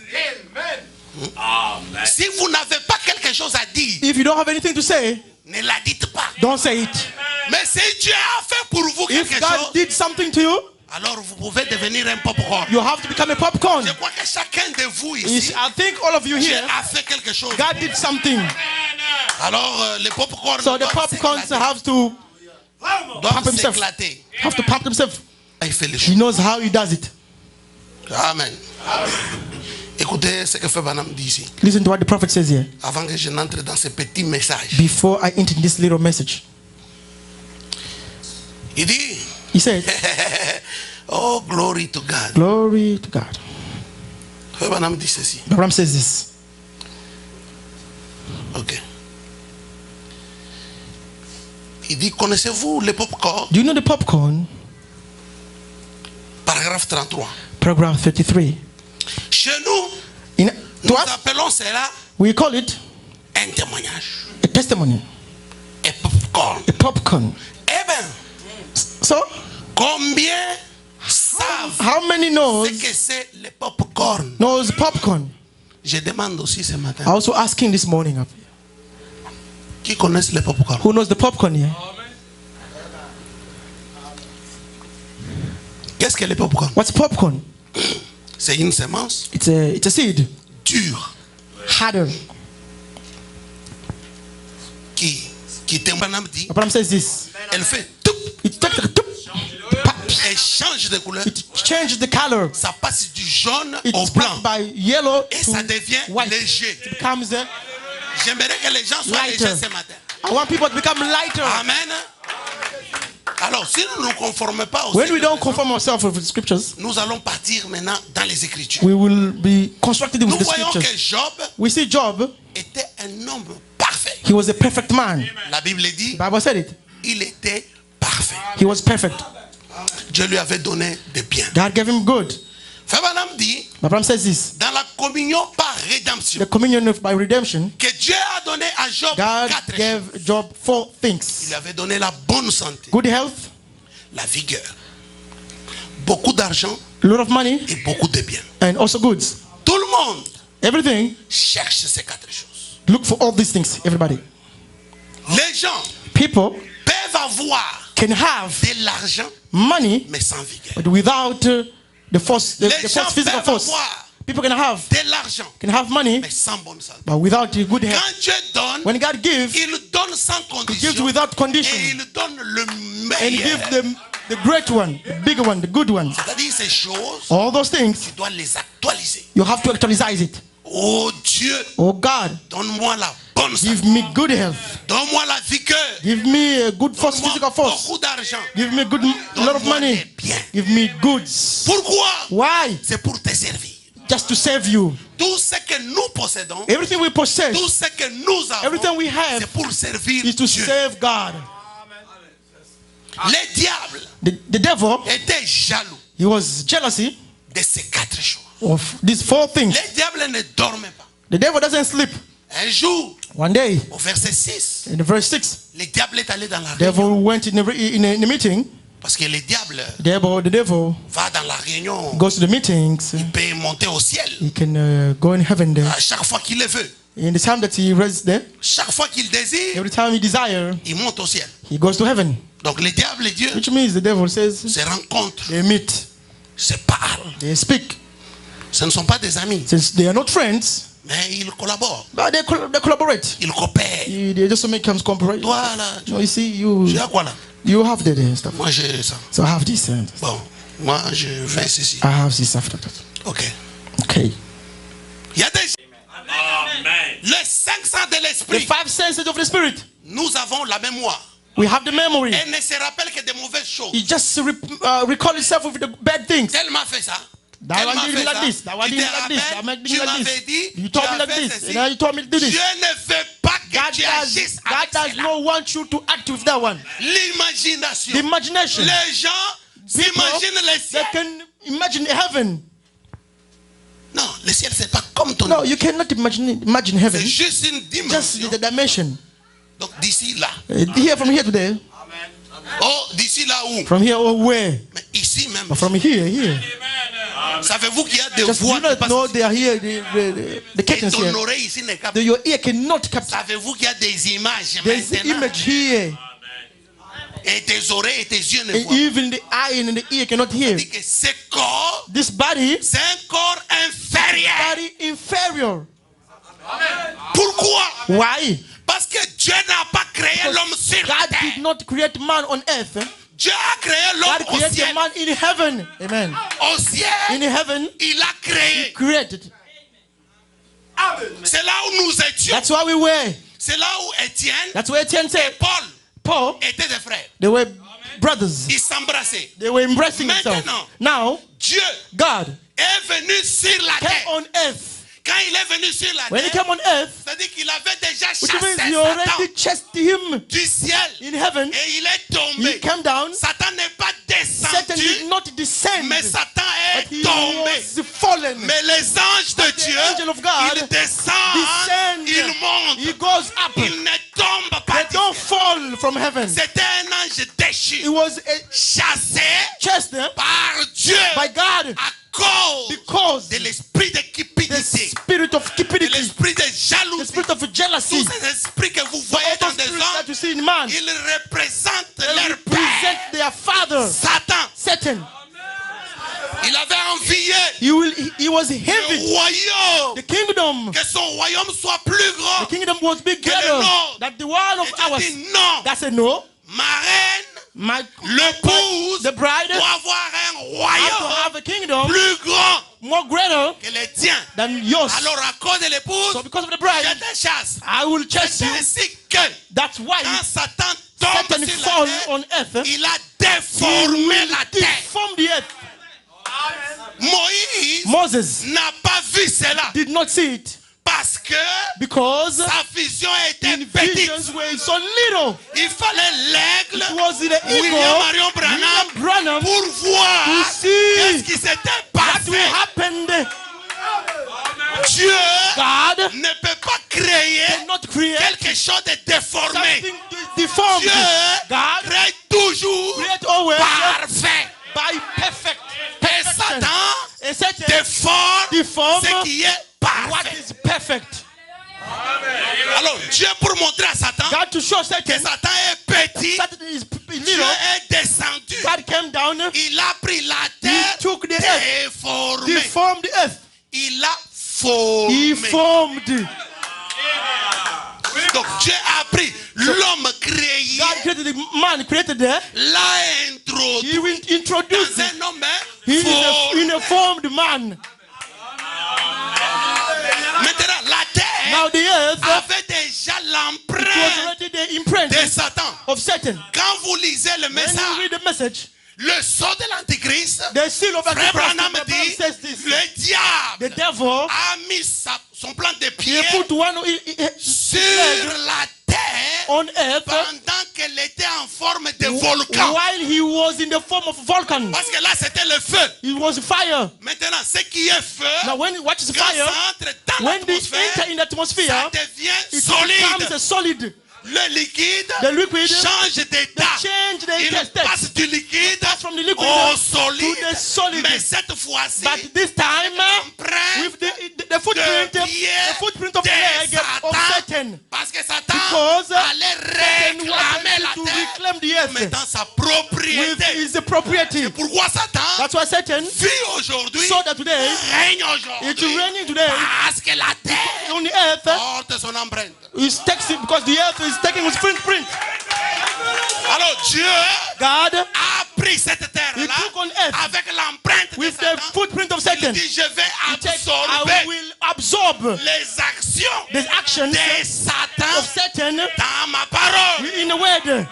Si vous n'avez pas quelque chose à dire, If you don't have anything to say, ne la dites pas. don't say it. Mais si Dieu a fait pour vous If quelque God chose, did something to you, alors vous pouvez devenir un popcorn. you have to become a popcorn. Je crois que chacun de vous Is- ici, I think all of you Dieu here, a fait quelque chose. God did something. Alors les popcorn So the doivent popcorns s'éclater. have to Doivent himself. s'éclater. have to pump himself. Il fait les He choses. knows how he does it. Amen. Écoutez ce que Frère Branham dit ici. Listen to what the prophet says here. Avant que je n'entre dans ce petit message. Before I enter this little message, Il dit, He said, Oh, glory to God. glory to God. Frère Branham dit ceci. Abraham says this. Ok. Il dit, connaissez-vous le popcorn? Do you know the popcorn? Paragraphe 33. Paragraph 33. Chez nous, In, nous to us, appelons cela we call it un témoignage. a testimony, Un popcorn. a popcorn. Eh bien, So, combien savent how many ce que c'est le popcorn? knows popcorn? Je demande aussi ce matin. I also asking this morning up here. Qui connaissent le popcorn? Who knows the popcorn here? Qu'est-ce que le popcorn? What's popcorn? C'est une semence It's a seed, dure harder. qui Branham dit, Abraham says this. elle fait tout It takes a tup, pops. et change de couleur. It changes the color. Ça passe du jaune au It's blanc passed by yellow et to ça devient white. léger. It becomes J'aimerais que les gens soient lighter. légers ce matin. I want people to become lighter. Amen. Alors, si nous ne nous conformons pas aux When we don't Écritures, conform ourselves with the scriptures, nous allons partir maintenant dans les Écritures. we will be constructed Nous with the voyons scriptures. que Job We see Job, était un homme parfait. he was a perfect man. La Bible dit, The Bible said it. il était parfait. He was perfect. Dieu lui avait donné des biens. God gave him good. Frère Branham dit, Abraham says this. dans la communion par rédemption, The communion of by redemption, que Dieu a donné à Job God 4 choses. gave Job 4 Il things. lui avait donné la bonne santé, Good health, la vigueur, beaucoup d'argent a lot of money, et beaucoup de biens. and also goods. Tout le monde Everything. cherche ces 4 choses. Look for all these things, everybody. Les gens People peuvent avoir can have de l'argent, money, mais sans vigueur. but without the force, the Les gens force, physical peuvent force. avoir People can have money, mais sans bonne santé. but without a good health. Quand Dieu donne, When God gives, il donne sans He gives condition without condition, et il donne le and He meilleur. gives them the great one, the bigger one, the good one. C'est-à-dire ces choses, All those things, tu dois les actualiser. you have to actualize it. Oh Dieu, Oh God, donne-moi la bonne santé. give me good health. Donne-moi la vigueur. Give me a good force, Donne-moi physical force. beaucoup d'argent. Give me a lot of money. Give me goods. Pourquoi? Why? C'est pour te servir. Just to save you. Tout ce que nous possédons, Everything we possess tout ce que nous avons, Everything we have c'est pour servir is to Dieu. save God. Le diable The devil, était jaloux he was jealousy de ces 4 choses. of these 4 things. Le diable ne dormait pas. The devil doesn't sleep. Un jour, One day, au verset 6, in the verse 6, le diable est allé dans la the devil réunion. went in a meeting. Parce que le diable The devil va dans la réunion, goes to the meetings. il peut monter au ciel He can go in heaven there. à chaque fois qu'il le veut. In the time that he rests there, Chaque fois qu'il désire, every time he desires, il monte au ciel. he goes to heaven. Donc le diable et Dieu Which means the devil says se rencontrent, they meet, se parlent. they speak. Ce ne sont pas des amis, Since they are not friends, mais ils collaborent, but they collaborate. ils coopèrent. They just make them cooperate. Toi là, No, you see, tu as quoi là? you have the stuff. Moi j'ai ça. So I have this and Bon, moi je fais ceci. I have this after that. Ok. Okay. Il y a des les 500 de The l'esprit. 5 senses of the spirit. Nous avons la mémoire. We have the memory. Elle ne se rappelle que des mauvaises choses. It just recall itself with the bad things. Tellement fait ça. That Tellement one did me fait like ça. this. That one Tu did te me like this. rappelles, That one did tu me like m'avais this. dit, You tu told me as like fait this. ceci. And now you told me to do Dieu this. ne veut pas que God tu agisses avec does cela. not want you to act with that one. L'imagination. The imagination. Les gens People, s'imaginent le they ciel. can imagine heaven. Non, le ciel c'est pas comme ton. No, you cannot imagine heaven. C'est juste une Just dimension. the dimension. Donc d'ici là. Here from here to there. Oh, d'ici là où? From here or where? Mais ici même. Or from here. Savez-vous qu'il y a des Just voix you qui not passent know ici? they are here. The Et curtains ton here. oreille ici n'est capable. Your ear cannot capture. Savez-vous qu'il y a des images There's maintenant? image here. Et tes oreilles et tes yeux ne And voient even the eye and the ear cannot hear. pas. Que ce corps, This body, c'est un corps inférieur. body inferior. Pourquoi? Why? Parce que Dieu n'a pas créé l'homme sur la God terre. did not create man on earth. Dieu a créé God l'homme au created ciel. man in heaven. Amen. Au ciel, In heaven, il a créé. created. C'est là où nous étions. That's why we were. C'est là où Étienne That's where Etienne et said, Paul Paul, étaient des frères. they were brothers. Ils s'embrassaient. They were embracing themselves. Maintenant, Now, Dieu God est venu sur la came terre. on earth. Quand il est venu sur la When he terre, came on earth, c'est-à-dire qu'il avait déjà which means chassé he Satan already chased him du ciel. in heaven. Et il est He tombé. came down. Satan n'est pas Satan did descendu, not descend, mais Satan but est he tombé. was fallen. Mais les anges de But the Dieu, angel of God ils descendent, descend. ils He montent, goes up. ils ne tombent pas. They don't fall from heaven. C'était un ange He déchu, was chassé chased par Dieu by God à cause because de l'esprit de the cupidité, spirit of de cupidity, l'esprit de the jalousie. spirit of jealousy, Tous ces esprits que vous all voyez dans those des spirits that hommes, you see in man, ils représentent they leur represent père, their father, Satan. Satan. Il avait envié He was le heavy. royaume, The kingdom, que son royaume soit plus the grand. kingdom was big Que le greater nord. than the one of Et Dieu ours. dit non, That's a no. ma reine, My l'épouse, the bride doit avoir un has to royaume have a kingdom plus grand more greater que le tien. than yours. Alors à cause de l'épouse, So because of the je bride, te chasse. I will chase C'est you. ainsi que That's why quand Satan tombe Satan sur fall la terre, on earth. il a He déformé will la terre. deform the earth. Moïse Moses n'a pas vu cela did not see it parce que because sa vision était in petite. visions were so little. Il fallait l'aigle It was the William eagle, Marion Branham William Branham, pour voir to see qu'est-ce qui s'était what will passé. happen. Dieu God ne peut pas créer cannot create quelque chose de déformé. something deformed. Dieu God crée toujours create always parfait. by perfect. Et Satan And Satan déforme deform ce qui est what parfait. is perfect. Alors Dieu pour montrer à Satan God to show que Satan Satan est petit, Satan is Dieu little. est descendu. God came down, Il a pris la he terre took the earth, déformée. deformed the earth. Il a He formé. formed. Donc Dieu a pris l'homme créé, God created the man created there. l'a He introduit will introduce dans un homme he is formé. a formed man. Maintenant, la terre Now the earth avait déjà was l'empreinte already the imprint de Satan. of Satan. Quand vous lisez le When you message, read the message, le sceau de l'antichrist, the seal of Frère Antichrist, Branham the Bible dit, says this. le The diable devil, a mis son plan de he pied put one sur leg la terre on earth pendant qu'elle était en forme de volcan. while he was in the form of volcan. Parce que là, c'était le feu. It was fire. Maintenant, ce qui est feu, Now when what is quand fire, ça entre dans when they l'atmosphère, enter in the atmosphere, ça devient it becomes solide. a solid. Le liquide The liquid change d'état. change the Il state passe du liquide from the liquid au to solide. the solid. Mais cette fois-ci, But this time, with the footprint, de pied the footprint of the de leg of Satan, Satan, parce que Satan because allait Satan réclamer wanted la to terre reclaim the earth mettant sa with propriété. his propriety. Pourquoi Satan That's why Satan vit aujourd'hui, saw that today règne it's aujourd'hui, raining today parce que la terre on the earth porte son empreinte. is taking because the earth is taking his footprint. Alors Dieu God a pris cette he terre-là took on earth avec l'empreinte de with the Satan. footprint of Il Satan. dit, je vais He takes, absorber I will absorb les actions the actions de of Satan Satan dans ma parole. in the word.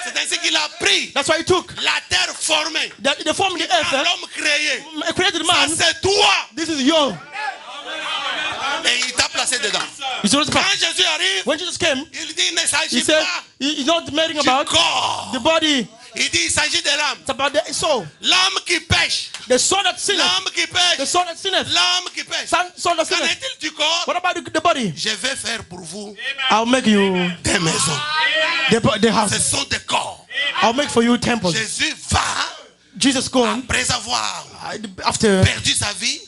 C'est ainsi qu'il a pris That's why he took la terre formée the form of the par earth, l'homme créé. created Ça, man. c'est toi. This is your. Et il t'a placé dedans. It's yours. Quand Jésus arrive, When Jesus came, il dit, il ne he s'agit said pas he's not mattering du about corps. the body. Il dit, il s'agit de l'âme. It's about the soul. L'âme qui pêche. The soul that sinneth. L'âme qui The pêche. soul that sinneth. L'âme qui pêche. Soul that Qu'en sinneth. est-il du corps? What about the body? Je vais faire pour vous I'll make you des maisons. the house. Ce sont des corps. I'll make for you temples. Jésus va, Jesus gone après avoir after perdu sa vie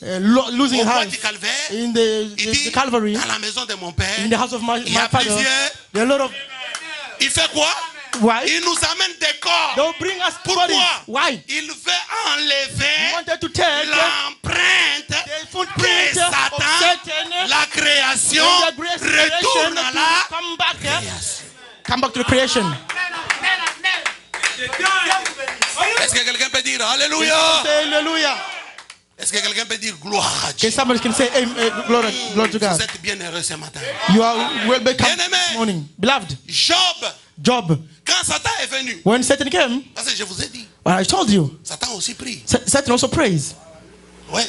losing au his bois life du calvaire, in il the dit, Calvary, dans la maison de mon père, in the house of my il y a father. plusieurs. There are a lot of Il fait quoi? why Il nous amène des corps. they'll bring us Pourquoi? bodies. Why? Il veut He enlever wanted to take l'empreinte the de footprint of Satan. Satan. La création And the great retourne creation à to la come back, création. come back to the creation. Est-ce que quelqu'un peut dire Alléluia? Say hallelujah. Est-ce que quelqu'un peut dire gloire à Dieu? Okay, somebody can say glory to God. Vous êtes bien heureux ce matin. You are well become Bien-aimé. this morning. Beloved, Job Job, Quand Satan est venu, when Satan came, parce que je vous ai dit, I told you, Satan aussi prie. Satan also prays. Ouais.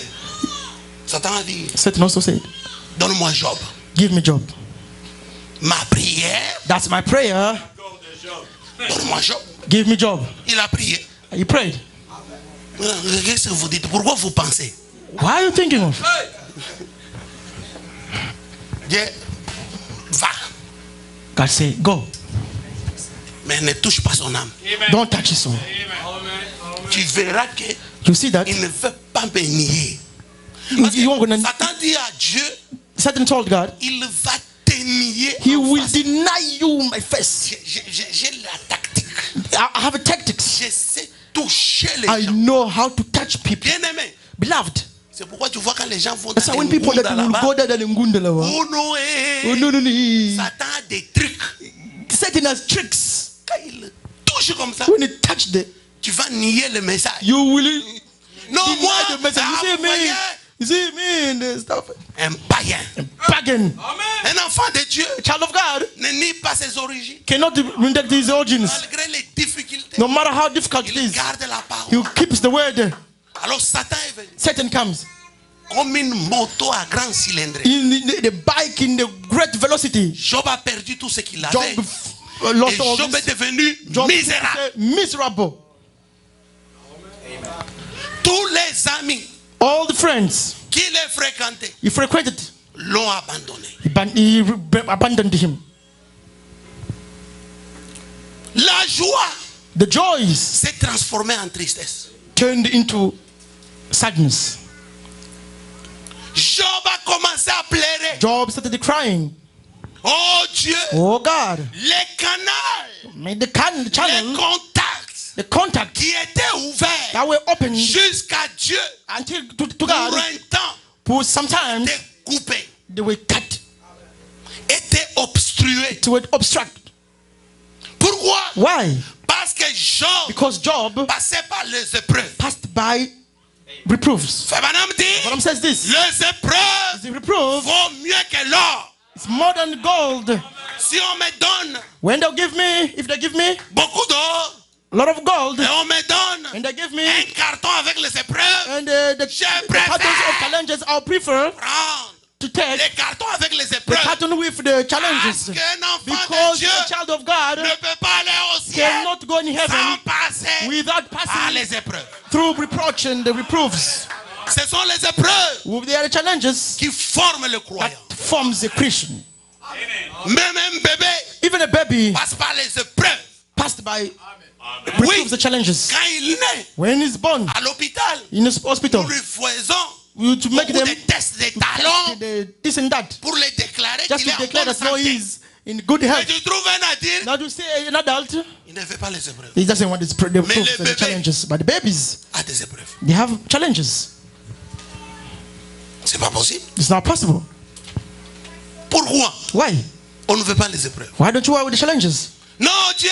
Satan a dit, Satan also said, donne-moi Job. give me Job. Ma prière, That's my prayer. donne-moi Job. Give me Job. Il a prié. He prayed. Qu'est-ce que vous dites? Pourquoi vous pensez? What are you thinking of? Dieu, va. God said, go. Mais ne touche pas son âme. Don't touch his soul. Tu verras qu'il You see that? ne veut pas me nier. You won't gonna- Satan dit à Dieu, Satan told God, il va te nier. he en will face. deny you my face. J'ai la tactique. I have a tactics. Je sais toucher les I gens. know how to touch people. Bien aimé. Beloved. C'est pourquoi tu vois quand les gens vont That's why dans when les people that Ngunda will là-bas, go there and Ngundalawa. oh non, Oh no, no, no. Satan a des trucs. Satan has tricks. Quand il touche comme ça, When he touch the, tu vas nier le message. you will Non, deny moi, the message. You see vous me? voyez, You see me in the stuff? un païen, Pagan. un enfant de Dieu Child of God ne nie pas ses origines. cannot reject his origins. Malgré les difficultés, No matter how difficult it il is, garde la he parole. keeps the word. Alors Satan est venu Satan comes comme une moto à grand cylindre. in the bike in the great velocity. Job a perdu tout ce qu'il Job avait. lost Et all Job est this. devenu Job misérable. miserable. Tous les amis All the friends qu'il a fréquentés he frequented, l'ont abandonné. he abandoned him. La joie The joys s'est transformée en tristesse. turned into sadness. Job a commencé à pleurer. Job started crying. Oh Dieu, Oh God, les canaux, made the les channel, contacts the contact qui étaient ouverts that were open jusqu'à Dieu until to pour God, un temps for sometimes étaient coupés, they were cut étaient obstrués. to obstruct. Pourquoi? Why? Parce que Job Because Job passait par les épreuves. passed by reproofs. Fabanam dit, Balaam says this: les épreuves the reproof vaut mieux que l'or. is more than gold. Si on me donne When they give me, if they give me beaucoup d'or a lot of gold, et on me donne and they give me un carton avec les épreuves, and the Je cartons of préfère challenges, I'll prefer prendre to take les cartons avec les the épreuves. carton with the Parce challenges, qu'un enfant de because Dieu a child of God ne peut pas aller au ciel cannot go in sans heaven passer without par passing les épreuves. through reproach and the reproofs. Ce sont les épreuves They are the challenges qui forment le that croyant. forms a Christian. Même un bébé Even a baby passe par les épreuves. passed by Oui, reproofs, the challenges. quand il naît When he's born à l'hôpital, in the hospital, nous lui faisons to make beaucoup them de tests de talons this and that, pour les déclarer just qu'il est to en declare bonne that no, santé. he's in good Mais health. tu trouves un adulte, Now to say an adult, il ne veut pas les épreuves. he doesn't want the Mais proofs les and the bébés- challenges. But the babies, À des épreuves. they have challenges. C'est pas possible. It's not possible. Pourquoi Why? on ne veut pas les épreuves? Why don't you work with the challenges? Non, Dieu.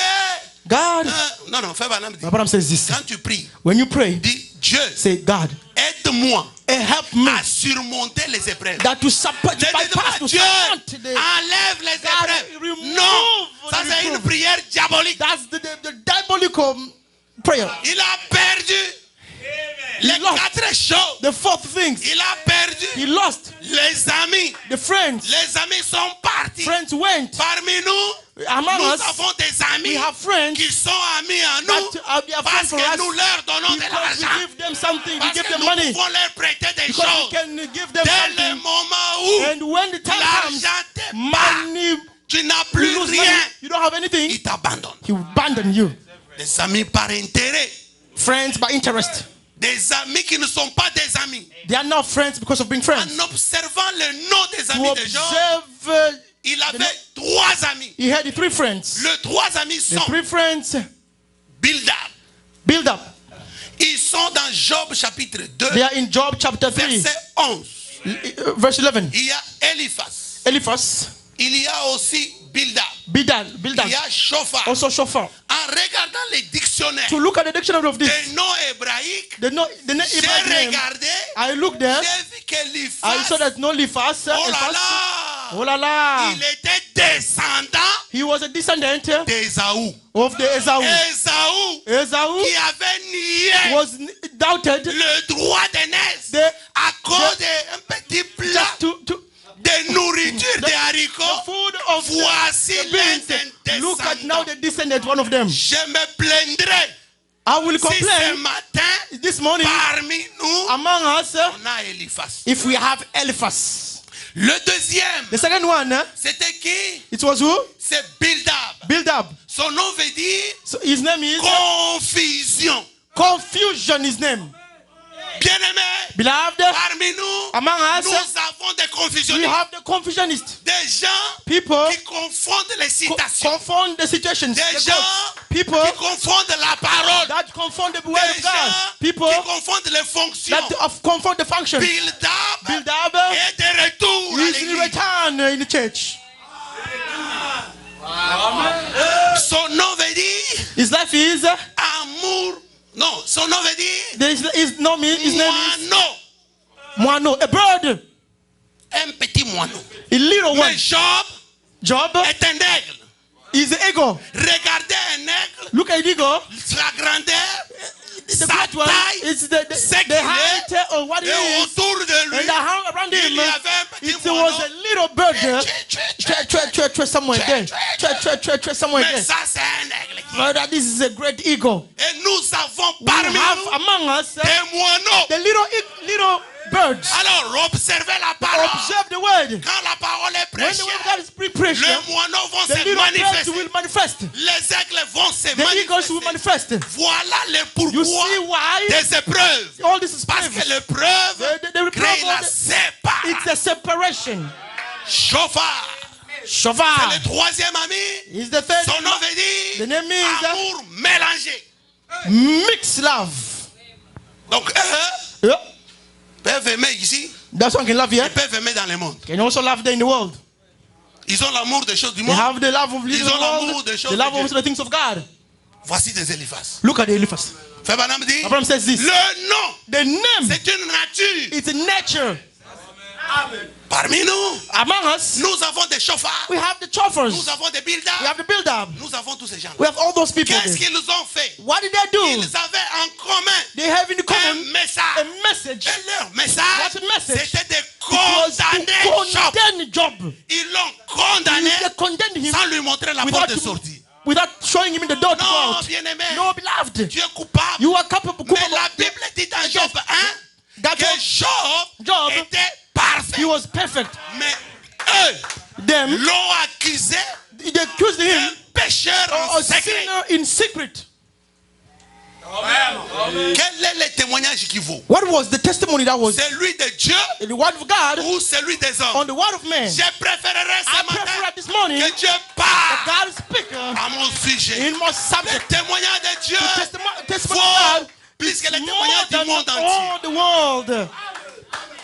God, Non, fais Banam dit. Abraham says this: Quand tu pries, when you pray, dis Dieu, say, God, aide-moi help me à surmonter les épreuves. that to support, Ne dis bypass, pas to Dieu, surmount the. enlève les God, épreuves. remove Non, ça the c'est une reproof. prière diabolique. That's the diabolical prayer. Il a perdu les lost. 4 choses. The fourth thing, Il a perdu he lost les amis. the friends. Les amis sont partis. Friends went. Parmi nous, Among nous us, avons des we amis have friends qui sont amis à nous that are their parce friends for que us nous leur donnons de because we l'argent. give them something, we Parce give que them nous money, pouvons leur prêter des because we choses. can give them Dès le something. moment où And when the time comes, l'argent te part, money, tu n'as you plus lose money, rien, you don't have anything, il t'abandonne. he will abandon you. Des amis par intérêt. Friends by interest. Des amis qui ne sont pas des amis. They are not friends because of being friends. En observant le nom des To amis de Job, observe, il avait 3 amis. he had 3 friends. Les 3 amis The sont 3 friends Bildad. build up. Ils sont dans Job chapitre 2, They are in Job chapter 3, verset 11. verse 11. Il y a Eliphaz. Eliphaz, Il y a aussi Bildad. Bildad, Il y a Shofar. also Shofar. En regardant les dictionnaires To look at the dictionary of this, des noms hébraïques, the name j'ai Hebrew name, regardé, I looked there, j'ai vu que I saw Eliphaz, that no Eliphaz, oh là Eliphaz, là, oh la la, il était descendant He was a descendant d'Ésaü. of the Esau. Ésaü Esau qui avait nié was doubted le droit de naissance the, à cause d'un petit plat to de nourriture des the haricots. food of Voici the l'un beings. des Look at now descendants. the descendant, one of them. Je me plaindrai I will si ce complain matin, this morning parmi nous, among us on a Eliphaz. if we have Eliphaz. Le deuxième, The second one, c'était qui? it was who? C'est Bildad. Bildad. Son nom veut dire So his name is confusion. Confusion. His name. Bien-aimé, Beloved, parmi nous, among us, nous avons des we confusionnistes. have the confusionists. Des gens People qui confondent les citations. confound the situations. Des The gens quotes. People qui confondent la parole. that confound the word Des of God. gens People qui confondent les fonctions. that confound the function. Bildad Bildad est de retour à is in l'église. return in the church. Son nom veut dire His life is amour. Non, son nom veut dire his name is moineau. Moineau, a bird, Un petit moineau. a little one. Mais Job Job est un aigle. is the eagle. Regardez un aigle, Look at the eagle. sa grandeur, The sa great one taille, is c'est the height of what it et is, autour de lui, and around il him, y avait un petit it was a moineau. little bird there. Somewhere there. Somewhere Mais there. ça, c'est un aigle. Brother, this is a great eagle. Et nous avons We parmi have nous among us des moineaux. the little birds. Alors, observez la parole. Observe the word. Quand la parole est When the prêchée, word of God is preached, les moineaux vont the se little birds manifester. will manifest. Les aigles vont se The eagles will manifester. manifest. Voilà le You pourquoi see why des épreuves. all this is Parce que private. l'épreuve The crée la reproof, it's séparation. a separation. Chauffard. C'est Shofar le troisième ami. is the third. Son nom veut dire The name is amour mélangé. mixed love. Donc, Yeah. peuvent aimer ici, That's one can love here. ils peuvent aimer dans le monde. Can also love there in the world. Ils ont l'amour des choses du They monde. have the love of Ils the ont l'amour world, des choses the love de of Dieu. the things of God. Voici des Eliphaz. Look at the Eliphaz. Frère Branham dit, Abraham says this. le nom, The name, c'est une nature. it's a nature. Parmi nous, Among us, nous avons des chauffards, we have the choppers. nous avons des We builders, have the build-up. nous avons tous ces gens. We have all those people Qu'est-ce there. qu'ils ont fait? What did they do? Ils avaient en commun They have in un common message. a message. Et leur message, What's the message? c'était de It was to condamner Job. condemn Job. Ils l'ont condamné They condemned him sans lui montrer la without, porte de sortie. without showing him the door to go Non, out. bien-aimé, No, beloved. tu es coupable. You are capable. Mais la Bible dit dans Job 1 That que Job était parfait. he was perfect. Mais eux Them, l'ont accusé they accused d'un him pécheur en of a secret. sinner in secret. Quel est le témoignage qui vaut? What was the testimony that was Celui de Dieu the word of God ou celui des on hommes? the word of man? Je préférerais I ce prefer matin at this morning que Dieu parle God speak à mon sujet. in my Le subject. témoignage de Dieu Testimony vaut of God plus que le more témoignage du than monde entier. all the world.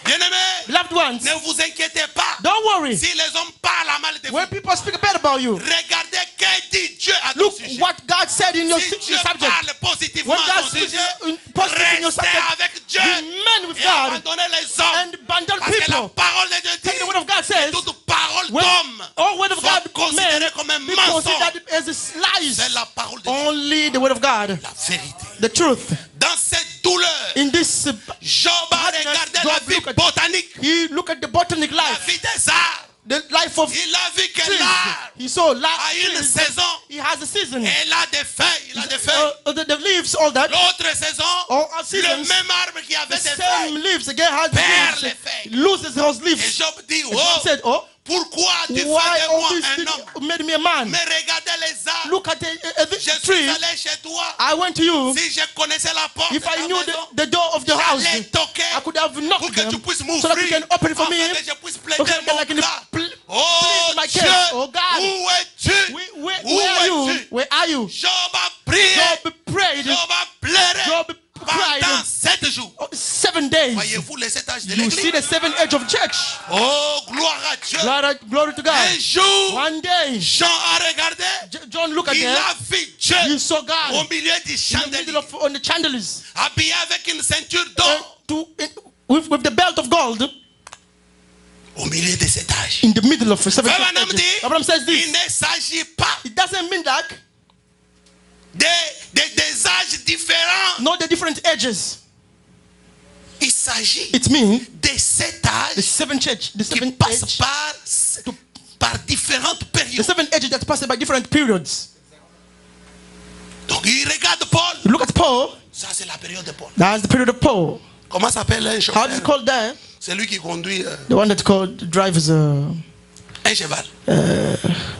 Bien-aimés, Beloved ones, ne vous inquiétez pas. don't worry. Si les hommes parlent à mal de vous, When people speak bad about you, regardez que dit Dieu à ton look sujet. what God said in your Si Dieu subject. parle positivement When à God ton speaks sujet, positive in your restez subject, avec Dieu remain with et God abandonnez les hommes. and abandon Parce que la people. parole de Dieu Take the word dit of God says, toute parole when d'homme all word of sont God considérées men comme un be mensonge. considered as a lies. C'est la parole de Dieu, Only the word of God, la vérité. the truth. Dans cette douleur, In this, Job a regardé la vie look at- botanique, he look at the botanic la life, vie des arbres. the life of Il a vu que trees. l'arbre He saw a une trees. saison. He has a season. Elle a des feuilles, il a des feuilles. The leaves, all that. L'autre saison, All le seasons. même arbre qui The avait des same feuilles leaves again has perd the les leaves. feuilles. Loses those Et leaves. Job dit, And God said, oh, oh, pourquoi tu fais de why all moi these un things homme? made me a man? Mais regardez les arbres. Look at Je the suis tree. allé chez toi. I went to you. Si je connaissais la porte If de ta I knew maison, the door of the house, j'allais toquer I could have pour knocked que them tu puisses so that you m'ouvrir, can open it for me. afin que je puisse Okay, plaider mon like in the cas. plead Oh my Dieu, case. Oh God, où es-tu? where Où are you? es-tu? Where are you? Job a prié, Job prayed. Job a pleuré Job cried. pendant 7 jours. 7 days. Voyez-vous les 7 âges de You see l'église? the 7 age of church. Oh, gloire à Dieu. Glory to God. Un jour, One day, Jean a regardé, John looked at il them. a vu Dieu He saw au God milieu du in the chandelier, middle of on the chandeliers, habillé avec une ceinture d'or with the belt of gold Au milieu de cet âge. in the middle of 7 Frère Branham ages. dit, Abraham says il this. ne s'agit pas It doesn't mean that des âges différents. not the different ages. Il s'agit It means de cet the âge 7 age, the qui 7 passe age, par différentes the périodes. 7 ages that pass by different periods. Donc il regarde Paul. You look at Paul. Ça c'est la période de Paul. That's the period of Paul. Comment s'appelle un How is it chauffeur? called there? C'est lui qui conduit The one that drives un cheval.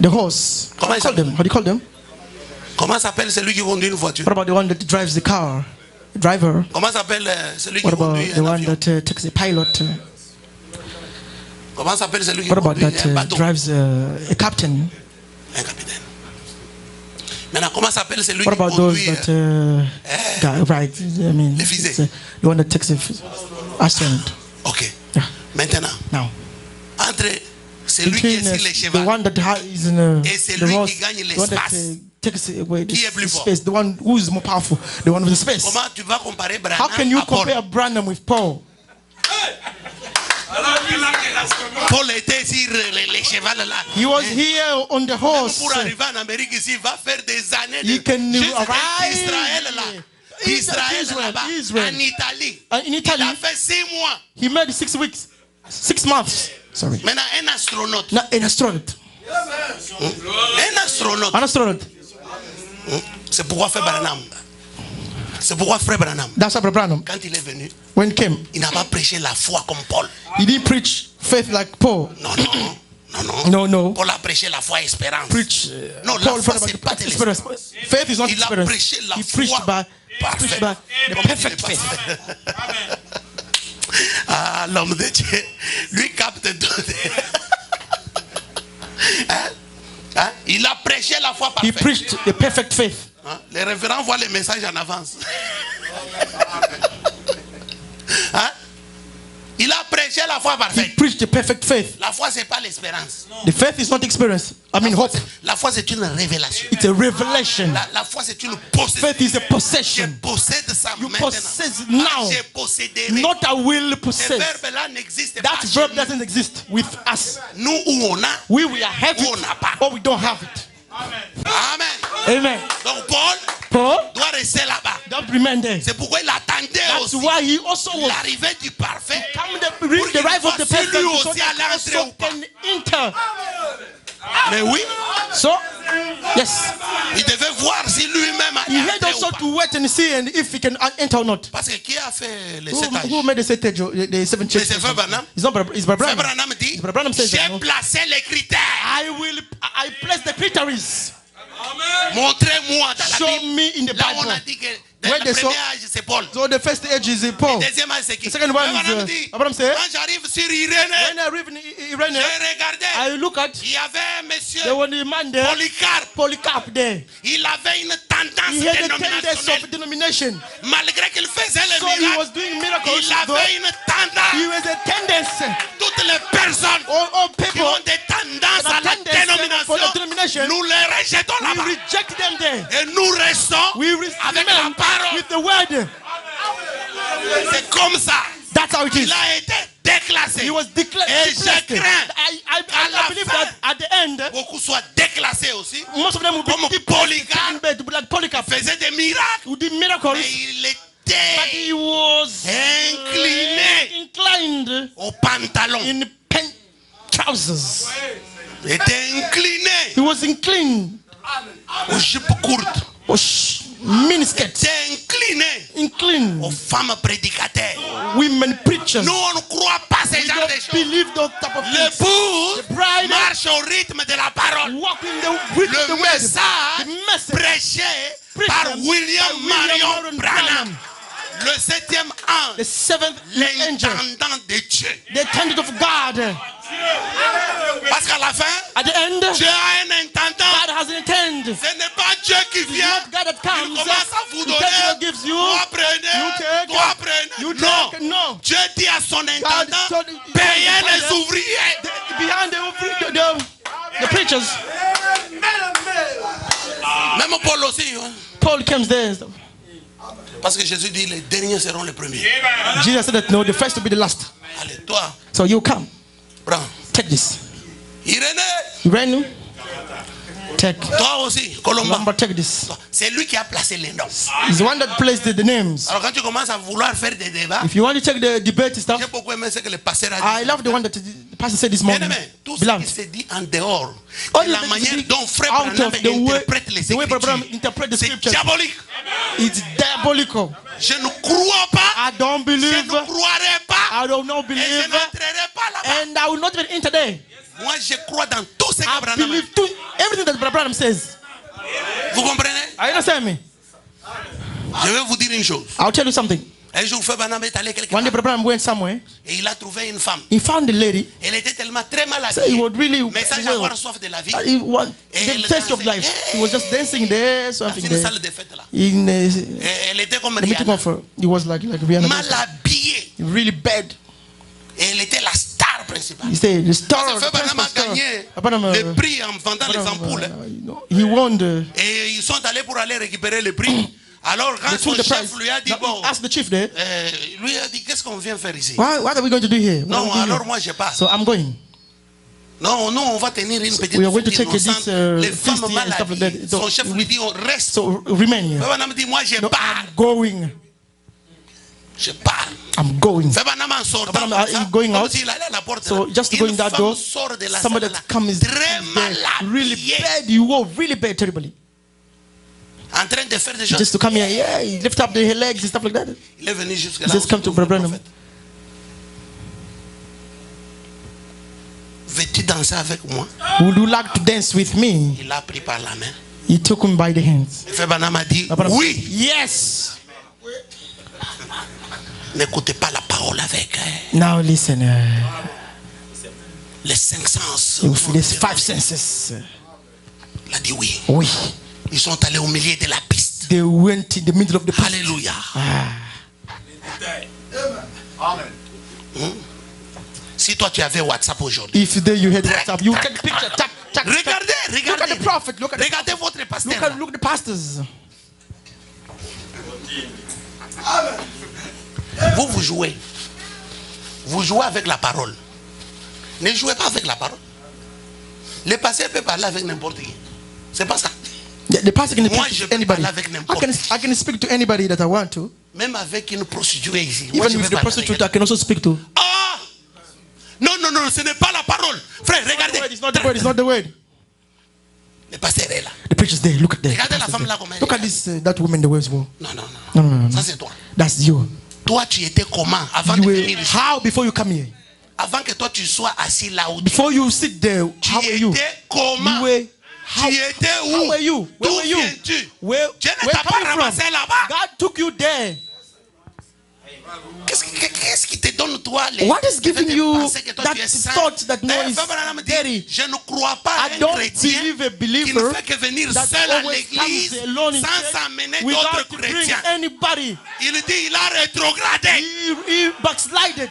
the horse. Comment How do you call them? Comment s'appelle celui qui conduit une voiture? What about the one that drives the car? Driver. Comment s'appelle celui qui What about conduit the un one avion? that takes the pilot? Comment s'appelle celui qui What about conduit un that bateau? drives a captain? Un capitaine. Maintenant, comment s'appelle celui What qui about those conduit that right? I mean, Les fusées. it's, the one that takes the ascendant. Ok. Yeah. Maintenant, Now, entre celui qui est between sur les the chevaux, one that is in Et c'est the lui horse, qui gagne the one that l'espace. takes away Qui est the plus fort? space, the one who is more powerful, the one with the space. comment tu vas comparer How can Branham you à Paul? compare Branham with Paul? Paul était sur les chevaux là. He was here on the horse. Pour arriver en Amérique ici, il va faire des années He can juste arrive d'Israël là. D'Israël là-bas, Israel. en Italie. In Il Italy, a fait 6 mois. he made 6 weeks, 6 months. Sorry, Maintenant, un astronaute. not an astronaut. Un astronaute. An astronaut. C'est pourquoi Frère Branham. C'est pourquoi Frère Branham, That's Abraham Branham. quand il est venu, When he came, il n'a pas prêché la foi comme Paul. he didn't preach faith like Paul. Non, non, non, non. No, no. Paul a prêché la foi et espérance. Preach. Non, la Paul foi, about c'est pas de experience. Faith is not Il a experience. prêché la He foi preached by parfaite. the perfect faith. Ah, l'homme de Dieu, lui capte tout. Hein? Hein? Il a prêché la foi He parfaite. preached the perfect faith. Hein? Les révérends voient les messages en avance. Hein? Il a prêché la foi He parfaite. preached the perfect faith. La foi, c'est pas l'espérance. The faith is not experience. I mean hope. La foi, c'est une révélation. It's a revelation. La foi, c'est une possession. Faith is a Je possession. possède ça You maintenant. possess Ah, now. je posséderai. Not I will Ce possess. verbe-là n'existe pas. That chez verb nous. doesn't exist with us. Nous où on a, We will have où on n'a pas. it or we don't have it. Amen. Amen. Donc Paul Paul, doit rester là-bas. don't remain there. C'est pourquoi il attendait That's aussi why he also was l'arrivée du parfait. come the Pour reach the qu'il rise of the voit si person lui so aussi that allait entrer also ou pas. can enter. Mais oui, So, yes, il devait voir si lui-même he allait had entrer ou also pas. to wait and see and if he can enter or not. Parce que qui a fait les Who, 7 âges? who made the set age, the seven Mais churches? c'est Frère Branham. It's not it's Brother Frère Branham. Branham dit, Brother Branham says that, j'ai no? placé les critères. I place the criteria. Montrez-moi dans la Show Bible. me in the Là, on a Bible. dit que Where le they premier saw- âge, c'est Paul. So the first age is Paul. Le deuxième âge, c'est qui? The second one Frère is, Branham dit, Abraham said, quand j'arrive sur Irénée, When I arrived in Irene, j'ai regardé. I look at Il y avait un monsieur there was a man there, Polycarpe. Polycarp there. Il avait une tendance He had a tendency dénominationnelle. of denomination. Malgré qu'il faisait les So he was miracles, doing miracles. il though avait une tendance. He was a tendency. Toutes les personnes All qui people, ont des tendances à la for the denomination, nous les rejetons we là-bas. reject them there. Et nous restons We avec la remain parole. with the word. C'est comme ça. That's how it is. Il a été déclassé. He was declared. Et je crains à la I believe fin, that at the end, beaucoup soient déclassés aussi. most of them will Comme be Polycarpe. in bed, like Polycarp, Faisait des miracles. who did miracles, Mais il but était he was incliné inclined au pantalon. in pen trousers. Il était incliné He was inclined, aux jupes courtes. miniskirt, Il était incliné inclined. aux femmes prédicateurs. Women preachers. Nous, on ne croit pas ces We genres don't de choses. believe those type of things. L'épouse The bride marche au rythme de la parole. walk in the with the Le word. message The message prêché preached par by William Marion Marion Branham, Branham. le 7e The ange, seventh angel, l'intendant de Dieu. the attendant of God. Parce qu'à la fin, At the end, Dieu a un intendant. God has an intent. Ce n'est pas Dieu qui It's vient. not God that Il comes. commence à vous He takes what donner. gives you. Toi You prenez. take. Toi prenez. You Non. take. No. Dieu dit à son intendant, told- payez told the les father- ouvriers. Behind the preachers, Même Paul aussi. Hein. Paul comes there. Parce que Jésus dit, les derniers seront les premiers. Jesus said that no, the first will be the last. Allez, toi, So you come. Prends. Take this. Irénée. Irene, take. Toi aussi, Colomba. Number, take this. C'est lui qui a placé les noms. He's the one that placed the names. Alors quand tu commences à vouloir faire des débats, If you want to check the debate stuff, j'ai beaucoup aimé ce que le pasteur a dit. I love the one that the pastor said this Bien morning. aimé, tout ce Beloved, qui se dit en dehors, all de la the manière things dont Frère out Branham of the way, interprète les the way Brother Branham Écritures, interpret the c'est scriptures, diabolique. it's diabolical. Je ne crois pas, I don't je believe, ne croirai pas, I don't not et je believe, n'entrerai pas là-bas. and I will not even enter there. Moi, je crois dans tout ce que I Branham a believe dit. to everything that Brother Branham says. Vous comprenez? Are you understand me? Je vais vous dire une chose. I'll tell you something. Un jour, Frère Branham est allé quelque One day part Brother Branham went somewhere. et il a trouvé une femme. He found the lady. Elle était tellement très mal So he habillée, would really mais sans well. avoir soif de la vie. He was Et the elle taste of dansait. life. He was just dancing there, Dans something une there. salle de fête là. In Et elle était comme the meeting Rihanna, of he was like Rihanna, mal habillée. really bad. Et elle était la star principale. He said the star, Parce que the Frère Branham a principal star. gagné Branham, le prix en vendant les Branham, ampoules. you know, he won the. Et ils sont allés pour aller récupérer le prix. Alors quand They son took the chef prize. lui a dit, Now, bon, he asked the chief there, lui a dit, qu'est-ce qu'on vient faire ici? what are we going to do here? What are Non, we doing alors here? moi je pars. So I'm going. Non, nous on va tenir une petite we are going to fête take innocente. this, Les feast femmes here mal and stuff like that. habillées. Son chef lui dit, on reste. So remain here. Frère Branham dit, moi je No, pars. I'm going. Je pars. I'm going. Frère Branham en sortant, Frère Branham, comme ça, going comme out. s'il allait à la porte. So là. just Une going that femme door, sort de la somebody salle là, that comes très mal there, really habillée, bad. You were really bad, terribly. en train de faire des choses. Just to come here, yeah, he lift up the legs and stuff like that. Il est venu jusque He là. says, come to Brother Branham. Veux-tu danser avec moi? Would you like to dance with me? Il l'a pris par la main. He took him by the hands. Frère Branham a dit, Brother Branham, oui. yes. N'écoutez pas la parole avec Now listen, les cinq sens. there's five senses. Il a dit oui. Oui. Ils sont allés au milieu de la piste. They went in the middle of the past. Alléluia. Si toi tu avais WhatsApp aujourd'hui, If there you had WhatsApp, you take picture. Tap, tap, tap. regardez, Look at regardez. the prophet. Look at the Regardez votre pasteur. look at the pastors. Vous jouez. Vous jouez avec la parole. Ne jouez pas avec la parole. Le pasteur peut parler avec n'importe qui. C'est pas ça. The pastor can Moi, speak je to peux anybody. parler avec n'importe I can speak to anybody that I want to. Même avec une prostituée ici. Moi, Even je with peux the parler prostitute, avec I can also speak to. Ah! Non, non, non, ce n'est pas la parole. Frère, regardez. It's not the word. It's not the word. Le pasteur est là. The preacher's there. Look at that. Regardez la femme là comme elle Look est. at this. That woman there as well. Non, non, No, non. no, no, no. Ça, c'est toi. That's you. Toi, tu étais comment avant You de were venir ici? how before you come here? Avant que toi, tu sois assis là où tu Before you sit there, Tu how were you? étais comment? You were Tu étais où? How were you? Where D'où were you? viens-tu? Where Dieu ne where t'a pas coming from? ramassé là-bas. God took you there. Qu'est-ce qui te donne toi les What is giving you penser que toi that tu es saint? thought that no Eh, is Frère Branham dit, dirty? je ne crois pas I à un don't chrétien believe a qui ne believer fait que venir that seul à always l'église comes alone in sans church amener without d'autres to bring chrétiens. anybody. Il dit il a rétrogradé. He backslided.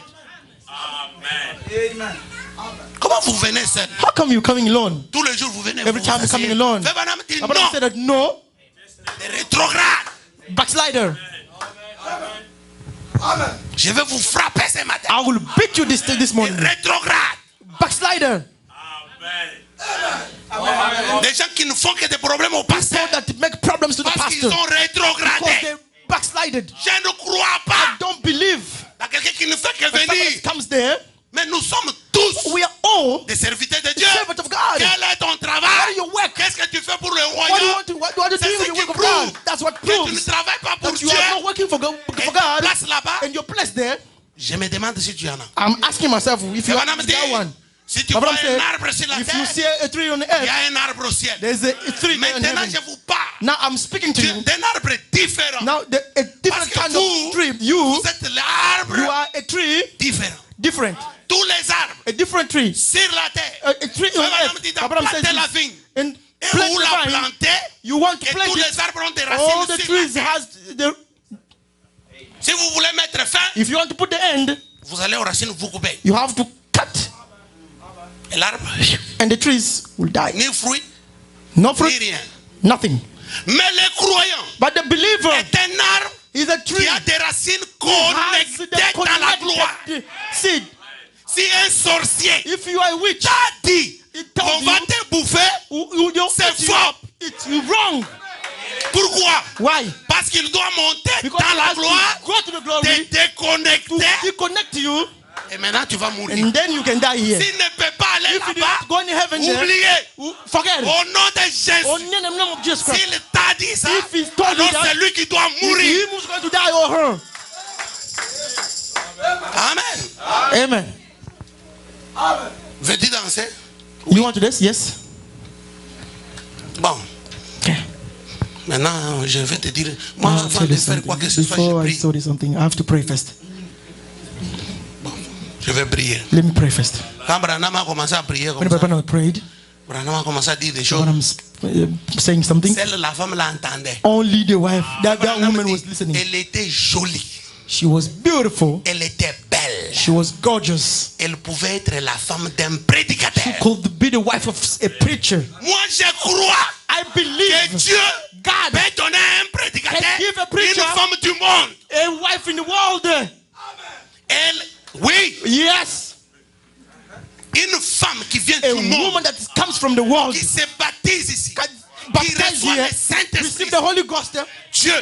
Comment vous venez seul? How come you coming alone? Tous les jours vous venez Every vous time you're asseyez. coming alone. Frère Branham dit Abraham non, said that no, les rétrogrades. backslider. Je vais vous frapper ce matin. I will beat you this morning. Rétrograde. Backslider. Des gens qui ne font que des problèmes au People pasteur that make problems to the parce qu'ils pastor ont because rétrogradé. they backslided. Je ne crois pas Don't believe. à quelqu'un qui ne fait que When somebody venir. comes there, Mais nous sommes tous we are all des serviteurs de Dieu. servants of God. Quel est ton What travail? do you work? Qu'est-ce que tu fais pour le What do you royaume? want to what do you C'est do ce with the qui work of prouve God? That's what que tu ne proves travailles pas pour that you Dieu. are not working for Et God place là-bas. and you're placed there. Je me demande si tu en as. I'm asking myself if you Et have Madame dit, that one. si tu vois Abraham un said, arbre sur la if you terre, see a tree on the il y earth, a un arbre au ciel. there's a tree there in Maintenant, heaven. je vous parle Now I'm speaking to you. d'un arbre différent. Now a Parce different que kind vous, of tree. You vous êtes l'arbre are a tree différent. different. Tous les arbres A different tree. sur la terre. A tree on Madame earth. dit, Abraham planter says la this. vigne. And Et plant vous the la vine. plantez, You want to que plant tous it. les arbres ont des All racines the sur la trees terre. has the. Si vous voulez mettre fin, If you want to put the end, vous allez aux racines, vous coupez. you have to cut, Et l'arbre, and the trees will die. ni fruit, No ni fruit, rien. nothing. Mais le croyant But the believer est un arbre is a tree qui a des racines who has the connectées dans la gloire. connected seed. Si un sorcier If you are a witch, t'a dit it tells qu'on va you te bouffer, c'est faux. it's wrong. Pourquoi? Why? Parce qu'il doit monter Because dans he la has to gloire, go to the te glory to déconnecter, disconnect you, et maintenant tu vas mourir. and then you can die here. S'il ne peut pas aller If you là-bas, didn't go in heaven there, oubliez. forget it. Au nom de Jésus, In the name of Jesus Christ. s'il t'a dit ça, If he's told you alors that, c'est lui qui doit mourir. He who's going to die or her. Amen. Amen. Veux-tu danser? You want to this? Yes. Bon. Okay. Maintenant, je vais te dire, moi, I'll avant tell de you faire something. quoi que ce soit, Before je I prie. tell you something, I have to pray first. Je vais prier. Let me pray first. Quand Branham a commencé à prier When comme ça, Brother prayed, Branham a commencé à dire des choses. when I'm saying something, Celle, la femme l'entendait. only the wife, that Branham woman dit, was listening. elle était jolie. She was beautiful. Elle était belle. She was gorgeous. Elle pouvait être la femme d'un She prédicateur. could be the wife of a preacher. Moi, je crois I que believe Dieu God peut donner à un prédicateur can give a preacher une femme du monde. a wife in the world. Elle, oui, Yes. une femme qui vient A du monde, woman that comes from the world. qui se baptise ici, Can qui baptize reçoit here, le Saint-Esprit. receive the Holy Ghost. Dieu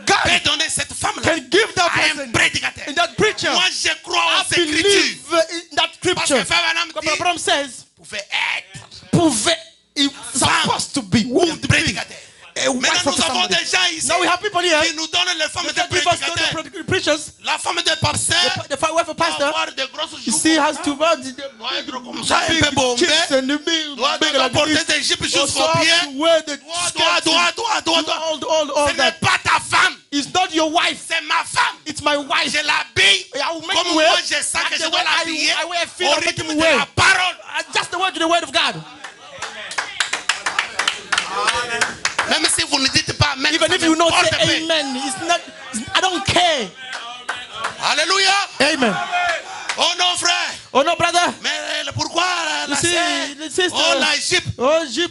God peut donner cette femme-là can give that à un person prédicateur. and that preacher. Moi, je crois I aux Écritures. believe in that Parce que scripture. Frère Branham But dit, Abraham says, pouvait être pouvait, it's supposed to be, un would be prédicateur. a wife Maintenant, of nous avons somebody. des gens ici Now we have people here. qui nous donnent les femmes They de can give us prédicateurs. the preachers. La femme de pasteur The wife of doit pastor, avoir de grosses you joues, see, has to wear the doit être comme ça, un peu big bombé, chips and the big, doit big like porter this. des jupes Also jusqu'aux have pieds, to wear the doit, skirts and all Ce n'est that. pas ta femme, It's not your wife. c'est ma femme. It's my wife. Je l'habille I will make comme him moi wear. je sens que Like je the dois way l'habiller I wear feet, au I make rythme him de wear. la parole. Just the word to the word of God. Même si vous ne dites pas amen, Even ça if you not m'importe say peu. amen, I don't care. Alléluia. Amen. Oh non frère, Oh no, brother. mais pourquoi la You see, sœur, the sister. oh la jupe, Oh, Jeep.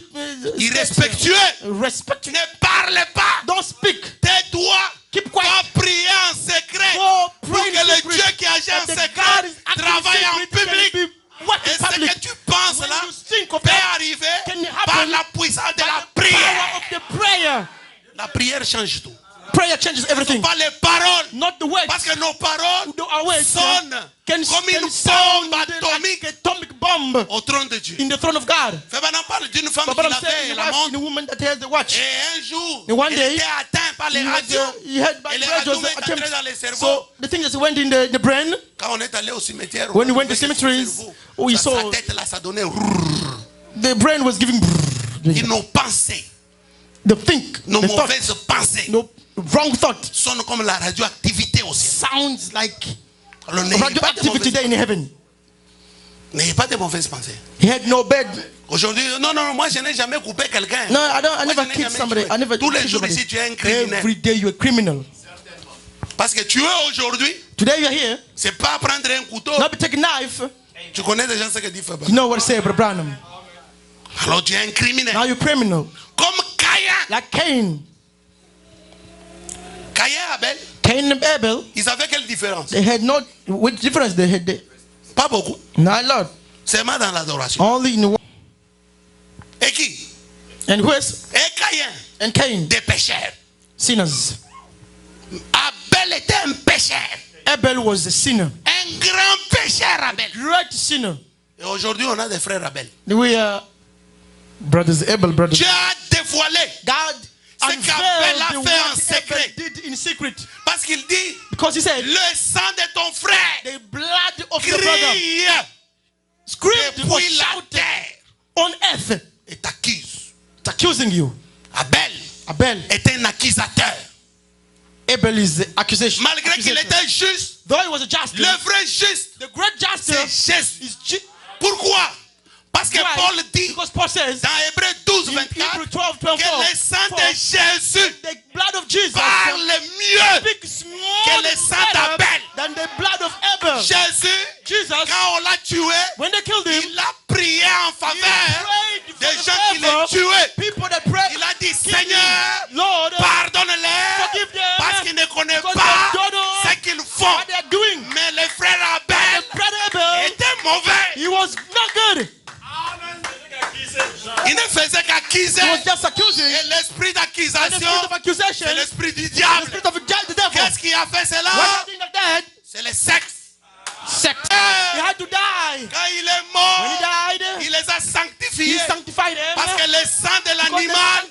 irrespectueux, Respect. ne parle pas, Don't speak. tais-toi, Keep quiet. va prier en secret, Go pour pray que in le secret. Dieu qui agit en That the secret God is acting in travaille en secret can public. be work Et in ce public. que tu penses When là you think of peut that, arriver can par happen la puissance de by la the power prière. of the prayer. La prière change tout. Prayer changes everything. Pas les paroles. Not the words. Parce que nos paroles Our words sonnent can comme une sound bombe like atomique atomic bomb au trône de Dieu. in the throne of God. Fabien parle d'une femme But qui I'm avait saying la the montre woman that has the watch. et un jour, And one elle day, était atteinte par les He radios. had by Et les radios radios est entré attempts. dans les cerveaux. So the thing that went in the brain, Quand on est allé au cimetière, when we on went to trouvait que son cemeteries, cerveau, we sa saw tête là, ça donnait. the brain was giving Et nos pensées, the think, nos the thought, mauvaises pensées no wrong thought sonnent comme la radioactivité aussi. sounds like Alors n'ayez pas de radioactivity there mauvaises, in heaven. n'ayez pas de mauvaises pensées. He had no bed. Aujourd'hui, non, moi je n'ai jamais coupé quelqu'un. No, I Moi, never je n'ai killed jamais somebody. tué. I never Tous les killed jours somebody. ici, tu es un criminel. Every day you're a criminal. Parce que tuer aujourd'hui, Today you're here. c'est pas prendre un couteau. Not take a knife. Tu connais déjà ce que dit Fabien. You know what to say, Brother Branham. Alors tu es un criminel. Now you're criminal. Comme Caïn. Like Cain. Caïn et Abel, Cain and Abel, ils avaient quelle différence? they had no, what difference they had? Pas beaucoup. Not a lot. Seulement dans l'adoration. Only in the Et qui? and who else? Et Caïn, And Cain, des pécheurs. sinners. Abel était un pécheur. Abel was a sinner. Un grand pécheur, Abel. Great sinner. Et aujourd'hui, on a des frères Abel. We are brothers, Abel brothers. Dieu a dévoilé God ce qu'Abel a unveiled fait en what secret. Abel did in secret. Parce qu'il dit, Because he said, le sang de ton frère the blood of your brother crie screamed or depuis la shouted terre on earth. et t'accuse. It's accusing you. Abel Abel. est un accusateur. Abel is the accusation. Malgré qu'il accusator. était juste, Though he was a justice, le vrai juste, the great c'est justice Jésus. is Jesus. Pourquoi? Parce que Why? Paul dit Because Paul says dans Hébreux 12, in 24 Hebrews 12, que 24, le sang de Jésus the blood of Jesus parle mieux speaks que more le sang d'Abel. than the blood of Abel. Jésus, Jesus, quand on l'a tué, when they killed him, il a prié en he faveur prayed des for gens the qui les favor, tuaient. people that pray. Il a dit, Kill him. Seigneur, Lord, pardonne-les forgive them, parce qu'ils ne connaissent because pas they don't know ce qu'ils font. what they are doing. Mais le frère Abel The brother Abel était accusait. He was just accusing. Et l'esprit And the d'accusation, spirit of accusation, c'est l'esprit du the diable. spirit of the devil. Qu'est-ce qui a fait cela? What happened to that? C'est le sexe. Sex. He had to die. Quand il est When mort, he died, il les a he sanctifiés. sanctified them. Parce que le sang de l'animal,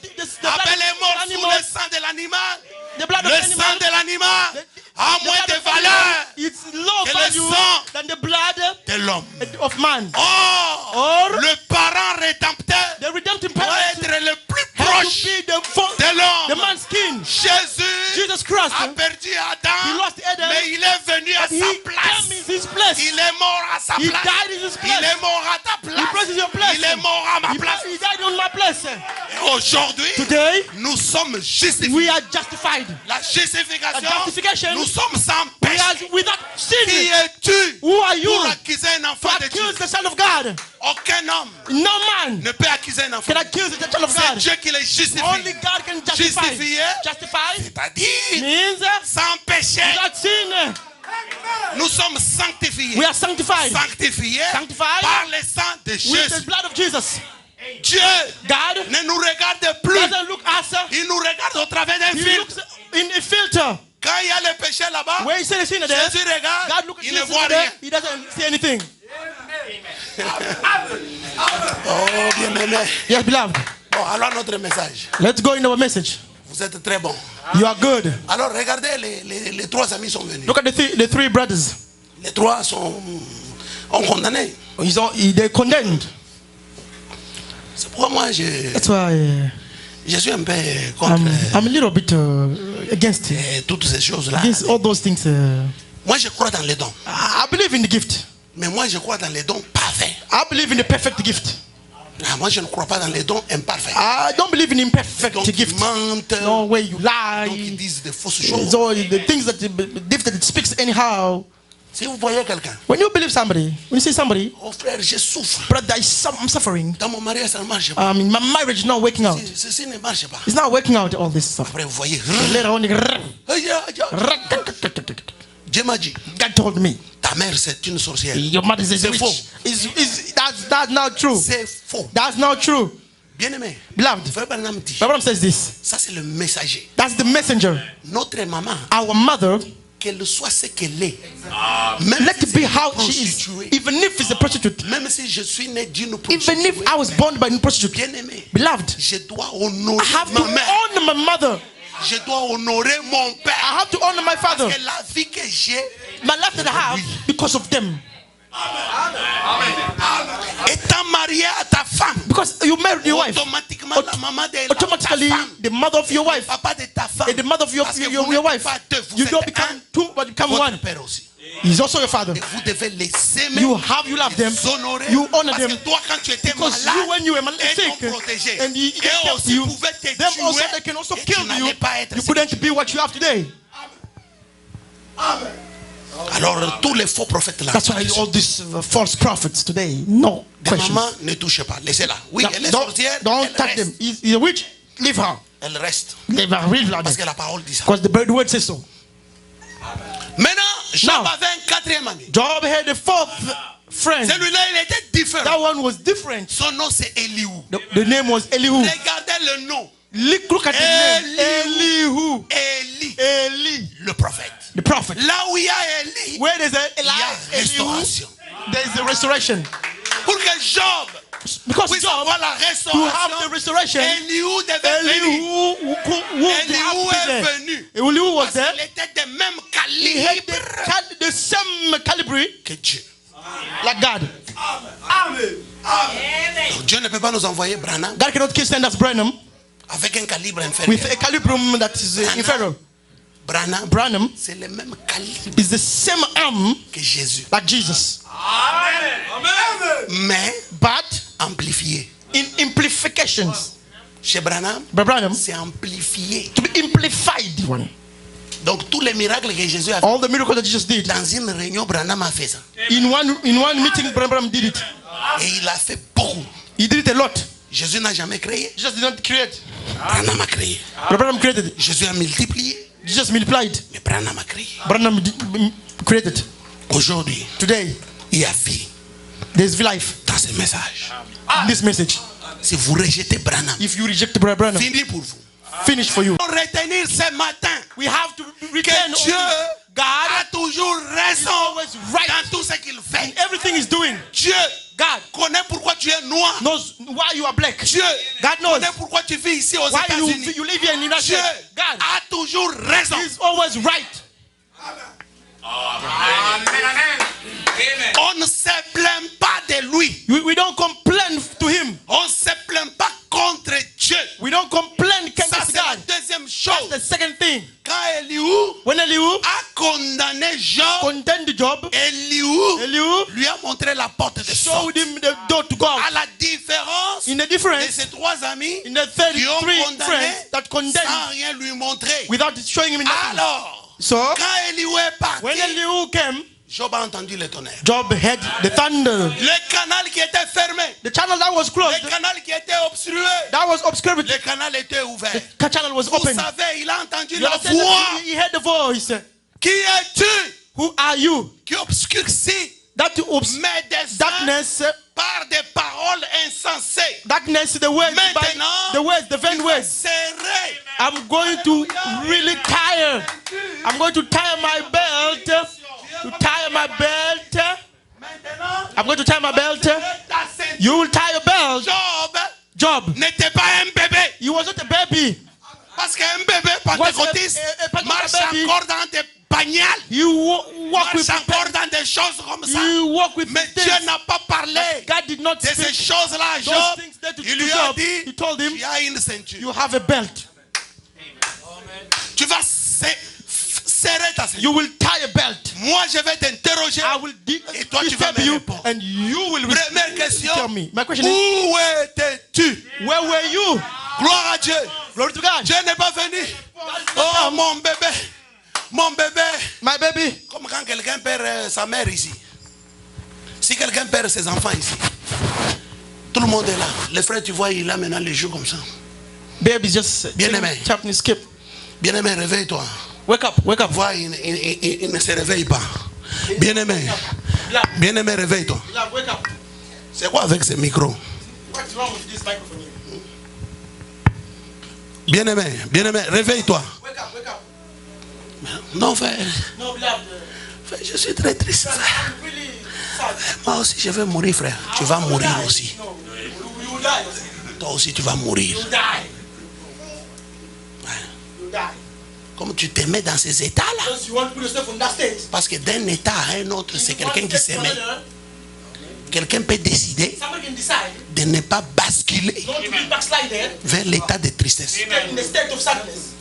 Abel est mort sous le sang de l'animal. The blood Le of sang animal, de l'animal a the moins blood de of animal, valeur it's low que le value sang than the blood de l'homme. of man. Or, Or le parent rédempteur the redemptive doit parent être le plus has to proche be de the l'homme. man's kin. Jésus Jesus Christ, a perdu he Adam, lost Adam, mais il est venu à but he sa came place. in his place. Il est mort à sa He place. died in his Il place. est mort à ta He place. places your place. Il est mort à ma place. He died on my place. Et aujourd'hui, Today, nous sommes justifiés. we are justified. La A justification, justification, nous sommes sans we péché. are without Qui sin. es-tu Who are you pour accuser un to enfant de Dieu? accuse the Son of God? Aucun homme No man ne peut accuser un enfant. can accuse the Son of C'est God. Dieu qui les justifie. Only God can justify. Justifié, Justify c'est-à-dire means sans péché. without sin. Nous sommes sanctifiés. We are sanctified Sanctifiés Sanctified par le sang de with the Jésus. blood of Jesus. Dieu God ne nous regarde plus. doesn't look us. Il nous regarde au travers d'un He film. looks in a filter. Quand il y a le péché là-bas, Where you see the sinner there, Jésus regarde, God looks at il the ne voit sinner there, rien. he doesn't see anything. Oh, bien-aimé. Yes, beloved. Bon, alors notre message. Let's go in our message. Vous êtes très bon. You are good. Alors regardez, les trois amis sont venus. Look at the three brothers. Les trois ont condamné. They condemned. C'est pourquoi moi, That's why je suis un peu contre I'm a little bit against it. toutes ces choses-là. Against all those things. Moi, je crois dans les dons. I believe in the gift. Mais moi, je crois dans les dons parfaits. I believe in the perfect gift. Ah, moi, je ne crois pas dans les dons imparfaits. I don't believe in imperfect Donc, ils gift. mentent. No way you Donc, ils lie. disent des fausses choses. So the things that the gift that it speaks anyhow. Si vous voyez quelqu'un, When you believe somebody, when you see somebody, oh frère, je souffre. brother, I'm suffering. Dans mon mariage, ça ne marche pas. My marriage is not working out. Ceci ne marche pas. It's not working out. All this stuff. Après, vous voyez. Later on, Dieu m'a dit, God told me, ta mère, c'est une sorcière. your mother is a C'est witch. faux. That's not true. C'est faux. That's not true. Bien-aimé, Beloved, frère Branham dit, Abraham says this. ça c'est le messager. That's the messenger. Notre maman, Our mother, qu'elle soit ce qu'elle est, même let si it be c'est how une she is. prostituée, Even if it's a prostitute, même si je suis né d'une even prostituée, if I was born by a prostitute, bien-aimé, beloved, je dois I honorer have to ma mère. honor my mother. Je dois honorer mon I père. have to honor my father. Parce que la vie que j'ai, My life that I have because of them. étant marié à ta femme, Because you married your wife. automatiquement la maman de ta Automatically, femme, the mother of your wife papa de ta femme, and the mother of your parce que vous your n'êtes wife. pas deux, vous You êtes don't un. become two, but you become Votre one. père aussi. He's also your father. Et vous devez les aimer, You love them. les honorer, You honor parce them. que toi quand tu étais Because malade, you, when you were ils sick, t'ont protégé. and he Et helped aussi you, pouvaient te them also tuer, they can also et kill tu you. n'allais pas être You ce couldn't que be what you have today. Alors tous les faux prophètes là, That's why all these false prophets today, no des questions. mamans ne touchez pas, laissez-la. Oui, elle est Don't, sorcière, don't elle touch them. reste. He's a witch. Leave her. Elle reste. Leave her. Leave her. Parce que la parole dit ça. Because the word says so. Maintenant, Job Now, avait un quatrième ami. Job had a fourth friend. Celui-là, il était différent. That one was different. Son nom, c'est Elihu. The name was Elihu. Regardez le nom. Look at the name. Elihu. Eli, Eli. le prophète. The prophet. Là où il y a Eli, Where there's il y a Elihu, restauration. there is a restoration. Pour que Job Because puisse Job, avoir la to have the restauration, restoration, Elihu devait venir. Elihu Elihu est venu. Elihu was Parce there. qu'il était de même He had calibre the same calibre que Dieu. like God. Donc Dieu ne peut pas nous envoyer Branham God cannot send us Branham avec un calibre with inférieur. a calibre that is inferior. Branham, Branham c'est le même calibre is the same arm que Jésus, like Jesus, mais but amplifié. in amplifications. Chez Branham, But Branham, c'est amplifié. to be amplified one. Donc tous les miracles que Jésus a fait, All the miracles that Jesus did. dans une réunion, Branham a fait ça. In one meeting, Branham did it. Et il a fait beaucoup. He did it a lot. Jésus n'a jamais créé. Jesus did not create. Branham a créé. But Branham created it. Jésus a multiplié, Jesus multiplied. mais Branham a créé. Branham created. Aujourd'hui, Today, il y a vie there's life dans ce message. in this message. Si vous rejetez Branham, if you reject Brother Branham, fini pour vous. finish for you. Pour retenir ce matin We have to return que Dieu God a toujours raison always right dans tout ce qu'il fait. in everything he's doing. Dieu God connaît pourquoi tu es noir. knows why you are black. Dieu God knows connaît pourquoi tu vis ici aux why États-Unis. you live here in the United Dieu States. God a toujours raison. is always right. On ne se plaint pas de lui. We don't complain to him. On ne se plaint pas contre Dieu. We don't complain Ça, against c'est la God. deuxième That's chose. the second thing. Quand Elihu When Elihu a condamné Job, condemned Job, Elihu Elihu lui a montré la porte de showed sortie. him the door to go out. À la différence In the de difference, ses trois amis in the qui ont 33 condamné friends that condemned sans rien lui montrer. without showing him nothing. Alors, So quand Elihu est parti, when Elihu came, Job a entendu le tonnerre. Job heard the thunder. Le canal qui était fermé, The channel that was closed, le canal qui était obstrué, that was obscured, le canal était ouvert. the channel was Vous open. savez, il a entendu You la understand? voix. He heard the voice. Qui es-tu Who are you? qui obscurcit That mes desseins darkness, par des paroles insensées? darkness, the words, by Maintenant, the words, the vain il va words. serrer. I'm going to really tire. I'm going to tie my belt. To tie my belt. Maintenant, I'm going to tie my belt. ta ceinture. You will tie your belt. Job Job. n'était pas un bébé. He wasn't a baby. Parce qu'un bébé pentecôtiste a Pentecostal marche baby. encore dans des pagnales, You walk with marche encore dans des choses comme ça. You walk with Mais things. Dieu n'a pas parlé God did not de ces speak choses-là à those Job. things there to Il lui a Job. dit, He told him, tu as une ceinture. you have a belt. Tu vas serrer ta ceinture. You will tie a belt. Moi, je vais t'interroger. I will Et toi, tu vas disturb me you, répondre. and you will Première question. tell me. My question is, Où étais-tu? where were you? Gloire à Dieu. Glory to God. Dieu n'est pas venu. Oh, mon bébé. Mon bébé. My baby. Comme quand quelqu'un perd sa mère ici. Si quelqu'un perd ses enfants ici, tout le monde est là. Le frère, tu vois, il a maintenant les joues comme ça. Baby just Bien-aimé. tapping his skip. Bien-aimé, réveille-toi. Wake up, wake up. Vois, il ne se réveille pas. Bien-aimé. Bien-aimé, réveille-toi. Wake up. C'est quoi avec ce micro? What's wrong with this microphone here? Bien-aimé, bien-aimé, réveille-toi. Wake up, wake up. Non, frère. No, beloved. Frère, je suis très triste. I'm really sad. Moi aussi, je vais mourir, frère. Tu vas mourir aussi. No, you will die. Toi aussi, tu vas mourir. You die. You die. Comme tu te mets dans ces états-là. Because you want to put yourself on that stage. Parce que d'un état à un autre, c'est quelqu'un qui se met. Quelqu'un peut décider Somebody can decide de ne pas basculer not to be backslided vers l'état de tristesse. in the state of sadness.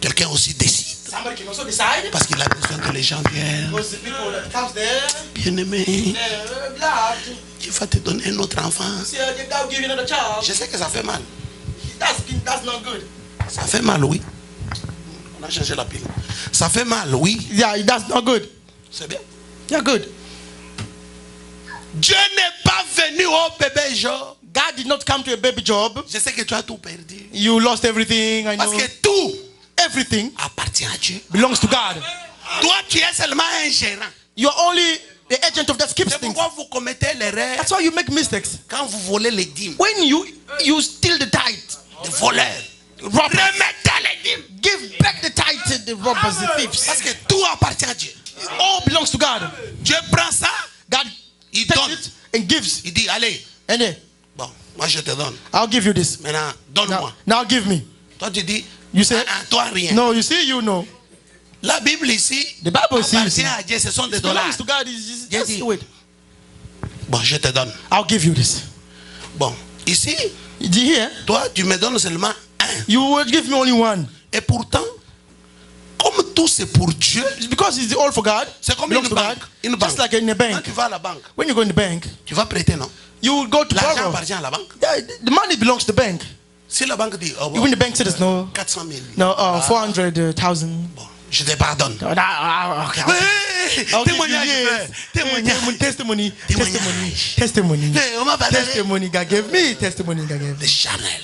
Quelqu'un aussi décide. Somebody can also decide Parce qu'il a besoin que les gens viennent. because the people that comes there, Bien-aimé, blood, il va te donner un autre enfant. see, they'll give you another child. Je sais que ça fait mal. That's not good. Ça fait mal, oui. On a changé la pile. Ça fait mal, oui. Yeah, that's not good. C'est bien. Yeah, good. Dieu n'est pas venu au bébé Job. God did not come to a baby Job. Je sais que tu as tout perdu. You lost everything. I Parce know. que tout Everything appartient à Dieu. belongs to God. Toi, tu es seulement un gérant. You're only the agent of that skips C'est things. pourquoi vous commettez l'erreur That's why you make mistakes. quand vous volez les dîmes. When you steal the tithe, Des voleurs. robbers, Remettez les dîmes. give back the tithe to the robbers, the thieves. Parce que tout appartient à Dieu. It all belongs to God. Dieu prend ça, God il takes donne. it and gives. Il dit, allez, And then bon, moi je te donne. I'll give you this. Maintenant, donne-moi. Now give me. Toi, tu dis, You say, toi rien. no, you see, you know. La Bible ici The Bible says appartient à Dieu, ce sont des it dollars. belongs to God. Just Yes, he- do it. Bon, je te donne. I'll give you this. Bon, ici, Do you hear? toi, tu me donnes seulement un. You will give me only one. Et pourtant, comme tout c'est pour Dieu, It's because it's all for God. c'est comme Belongs une to banque. God. Une Just banque. like in a Quand bank. tu vas à la banque, When you go in the bank, tu vas prêter, non? you will go to L'argent borrow. appartient à la banque. Yeah, the money belongs to the bank. Si la banque dit, oh, bon, Even the bank says no, 400 000, no, 400,000. bon, je te pardonne. No, okay. Hey, I'll give you témoignage, yes. frère, témoignage. Testimony, Témoignage. testimony, testimony. Hey, on m'a parlé Testimony God gave me. Testimony God gave de Chanel.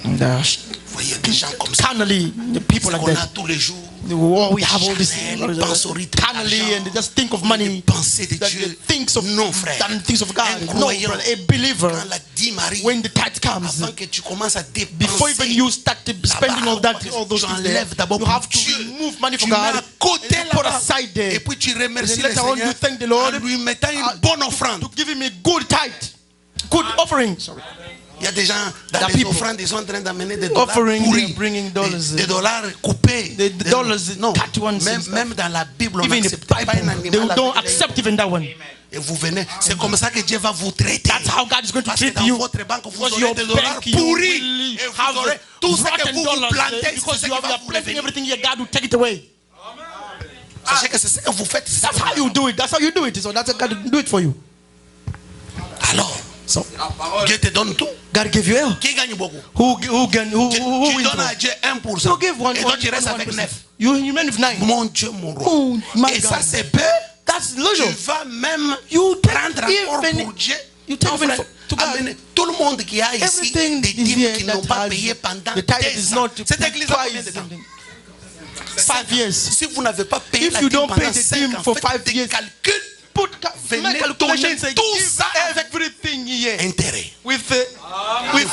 me. Vous voyez des gens comme ça Finally, the people like qu'on a that. tous les jours. we have all this Charnel, pense au rythme carnally d'argent. and they just think of money. Pensée de That Dieu. the things of Non, frère. than things of God. Un No, croyant, brother, a believer, quand la dîme arrive, when the tithe comes, avant que tu commences à before even dépenser, you start spending all that, all those tu things there, enlèves d'abord you pour have to Dieu. remove money for Tu mets God à côté and put là-bas. aside there. Et puis tu remercies And le then later on Seigneur you thank the Lord en lui mettant une uh, bonne offrande. to give him a good tithe, good offering. Sorry. Il y a des gens dans The les people offrandes, ils sont en train d'amener des dollars offering, pourris, they're bringing dollars, des dollars coupés. the dollars, non, cut ones and stuff. même dans la Bible, on Even in the n'accepte pas un Bible, animal. they avec don't les- accept even that one. Et vous venez, c'est comme ça que Dieu va vous traiter. That's how God is going to Parce que treat dans you. votre banque, vous Because aurez your des dollars bank, you pourris. will Et vous have aurez tout ce que rotten vous dollars plantez, there c'est because ce you qui va are vous planting revenir. everything here. God will take it away. Sachez que c'est ce que vous faites. c'est ça That's que how vous you do it. That's how you do it. So that's how God will do it for you. Alors, So Dieu te donne tout. God give you all. Qui gagne beaucoup? Who Tu wins donnes more? à Dieu 1%. You give one. Et toi, tu restes avec 9. You remain with 9. Mon Dieu, mon roi. Oh my Et God. ça, c'est peu. That's Tu leisure. vas même You prendre take encore even- pour Dieu. you take Non, even frère, to God. amenez tout le monde qui a ici Everything des is dîmes here qui that n'ont pas has payé pendant the tithe is 2 ans. not Cette église a combien twice. de temps? 5 years. Si vous n'avez pas payé If la you dîme don't pay pendant the 5 dîme ans, for faites 5 des years, calculs. Make Venez calculations donner and tout give ça avec everything here intérêt. with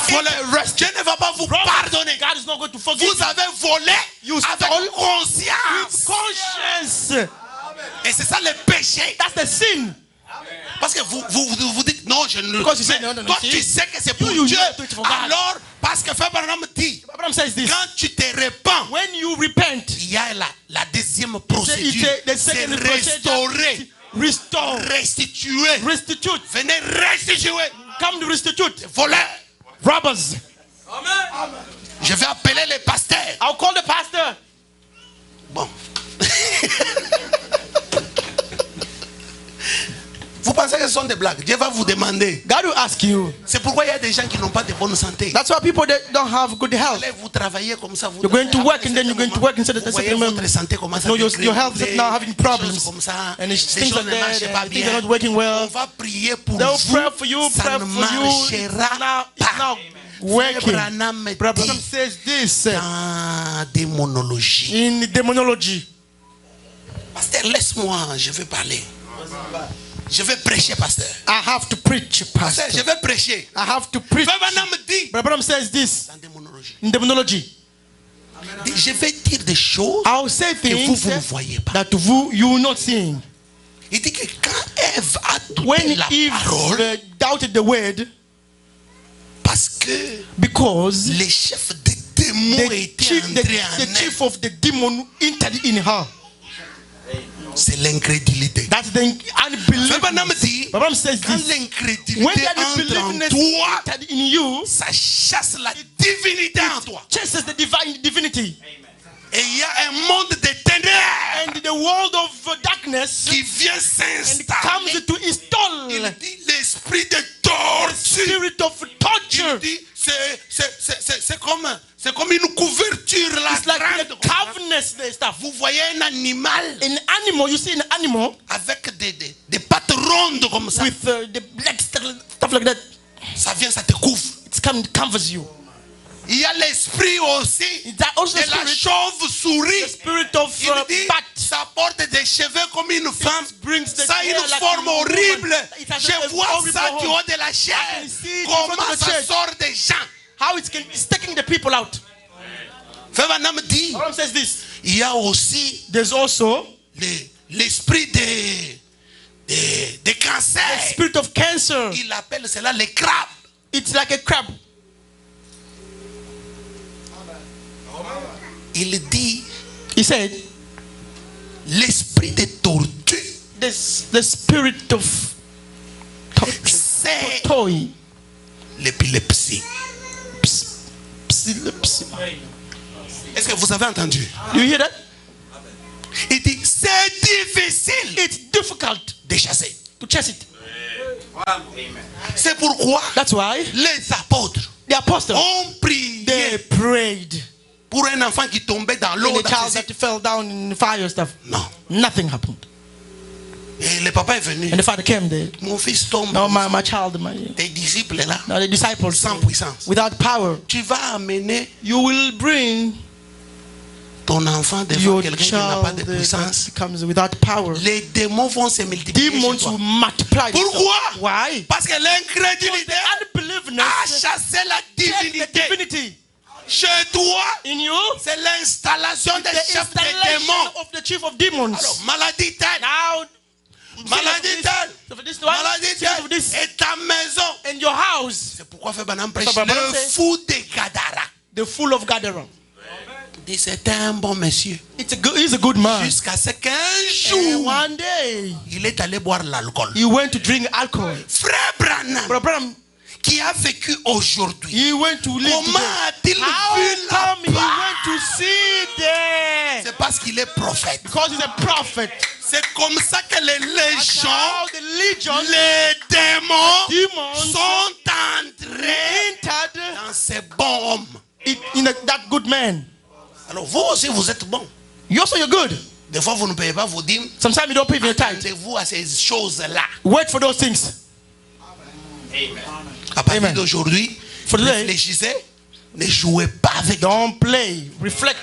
Voleur, Dieu ne va pas vous pardonner. God is not going to forgive Vous avez volé You avec stole conscience. conscience. Et c'est ça le péché. That's the sin. Parce que vous dites non, je ne le Because you say, mais no, no, no, toi see, tu sais que c'est pour you Dieu. know to it for God. Alors, parce que Frère Branham dit, Abraham says this. quand tu te répands, When you repent, il y a la deuxième it's procédure. the C'est second restaurer, restore, restituer. restitute. Venez restituer. Come to restitute. Voleur. Robbers. Je vais appeler les pasteurs. I'll call the pastor. Bon. Vous pensez que ce sont des blagues? Dieu va vous demander. God will ask you. C'est pourquoi il y a des gens qui n'ont pas de bonne santé. That's why people that don't have good health. Allez, vous travaillez comme ça. Vous You're going to travaillez work à un and then you're going to work instead of vous the voyez second votre moment. santé commence à No, your health is dégrader, now having des problems. choses comme ça. And Des things choses like ne that, marchent pas and things bien. are not working well. On va prier pour They'll vous. pray for you, Ça pray ne for you. marchera It's pas. now working. Branham Branham dit says this dans démonologie. in demonology. Pasteur, laisse-moi, je vais parler. Je vais prêcher, pasteur. I have to preach, Pasteur, pastor. je vais prêcher. I have to preach. Frère Branham dit Branham says this dans démonologie. in demonology. Je vais dire des choses I'll say que vous things ne voyez pas. that you will not see. Il dit que quand Ève a douté When la Eve parole, doubted the word, parce que because les chefs des démons étaient entrés en the elle, chief of the demon entered in her. c'est l'incrédulité. That's the unbelief. Frère Branham dit, Branham says quand this. When l'incrédulité that entre en unbelievness toi, entered in you, ça chasse la divinité en toi. chases the divine divinity. Et il y a un monde de ténèbres And the world of darkness qui vient and s'installer. comes to install Il dit l'esprit de torture. spirit of Il torture. dit c'est comme une couverture là. It's like grande the comme ça. calfness, the stuff. Vous voyez un animal An animal, you see an animal avec des pattes rondes comme ça. with the black stuff like that. Ça vient, ça te couvre. It covers you. Il y a l'esprit aussi It's that also de the la spirit, chauve-souris. the spirit of Il dit, bat. ça porte des cheveux comme une femme. brings the Ça a hair une like forme a woman. horrible. It has Je a vois horrible ça du form. haut de la chair. I can see it in front Comment of the ça church. sort des gens. How it's taking the people out. Frère Branham dit, Branham says this. il y a aussi There's also l'esprit des cancers. the spirit of cancer. Il appelle cela les crabes. It's like a crab. Il dit He said, l'esprit de tortue. the spirit of C'est toy. l'épilepsie. Est-ce que vous avez entendu? You hear that? Il dit c'est difficile It's difficult de chasser. to chase it. C'est pourquoi That's why les apôtres the apostles, ont prié they prayed. pour un enfant qui tombait dans And l'eau. the child that fell down in the fire and stuff. Non. Nothing happened. Et le papa est venu. And the father came there. Mon fils tombe. No, my child, Tes disciples là, now the disciples, sans puissance. without power, Tu vas amener you will bring ton enfant devant your quelqu'un qui n'a pas child de puissance, comes without power, les démons vont se multiplier chez demons toi. will multiply. Pourquoi? Why? Parce que l'incrédulité a Unbelievers chassé la take the divinité. divinity Chez toi, in you. c'est l'installation des The chefs des installation démons. of the chief of demons. Alors, maladie telle, Now, maladie telle, for this one, maladie for this, telle, et ta maison. and your house, C'est pourquoi Frère Branham prêche Frère Branham le say- fou de Gadara. the full of gathering. Dit c'était un bon monsieur. He's a good man. Jusqu'à ce qu'un And jour, one day, il est allé boire l'alcool. he went to drink alcohol. Frère Branham, But Abraham, qui a vécu aujourd'hui, he went to live comment today. a-t-il How vu come he là-bas? went to see there? C'est parce qu'il est prophète. Because he's a prophet. C'est comme ça que les That's légions, how the legion, les démons demons, sont entrés entered dans ces bons hommes. in that good man. Alors vous aussi vous êtes bons. You also, you're good. Des fois vous ne payez pas vos dîmes. Sometimes you don't pay your tithe. Attendez-vous à ces choses-là. Wait for those things. À partir Amen. d'aujourd'hui, For today, réfléchissez, ne jouez pas avec. don't play. Reflect.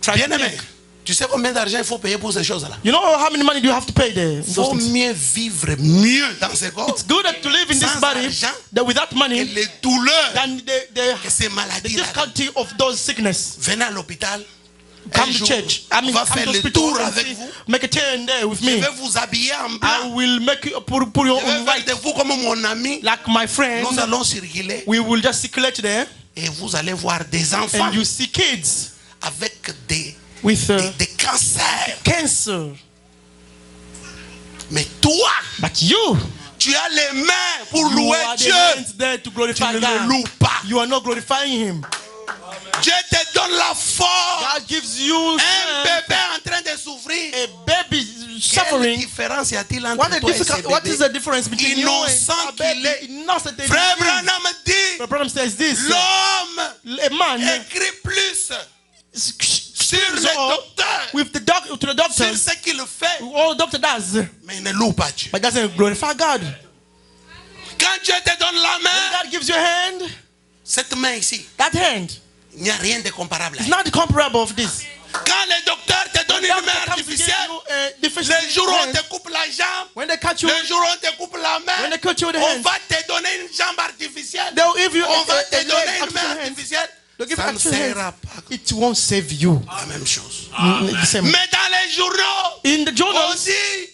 Try Bien to aimé, think. tu sais combien d'argent il faut payer pour ces choses-là? You know how many money do you have to pay there? Il faut mieux vivre mieux dans ce corps It's good to live in this sans body argent that without que money les douleurs than que ces the maladies-là. difficulty of those sickness. Venez à l'hôpital. Come Un to jour, church. on va come faire to le hospital tour and avec see- vous. make a turn there with Je me. vais vous habiller en I blanc. will make you put you Je vais on faire white de vous comme mon ami. like my friend. Nous allons circuler We will just circulate there, et vous allez voir des enfants and you see kids avec des with cancers. cancer. Mais toi, But you tu as les mains pour you louer are the Dieu. hands there to Tu glorify ne le God. loues pas. You are not glorifying Him. Dieu te donne la force. God gives you Un bébé en train de souffrir. a baby Quelle suffering. différence y a-t-il entre What, toi et ce what is bébé? the difference between you Innocent and a baby? qu'il est. Innocent that Frère he is. Branham dit, The problem says this: l'homme a man écrit plus sur les so docteurs, with the to the sur doctors, ce qu'il fait, all the doctor does, mais il ne loue pas Dieu. but doesn't glorify God. Quand Dieu te donne la When main, God gives you a hand, cette main ici, that hand il n'y a rien de comparable. is not comparable of this. Quand les docteurs te donnent une Doctor main comes to give artificielle, you a deficient le jour où on hand. te coupe la jambe, When they cut you, le jour où on te coupe la main, when they cut you the on hand, va te donner une jambe artificielle. they'll give you On va a te leg donner une artificial main hand. artificielle. They'll give you Ça ne artificial sera hand. pas It won't save you. la même chose. The same. Mais dans les journaux, In the on journals, dit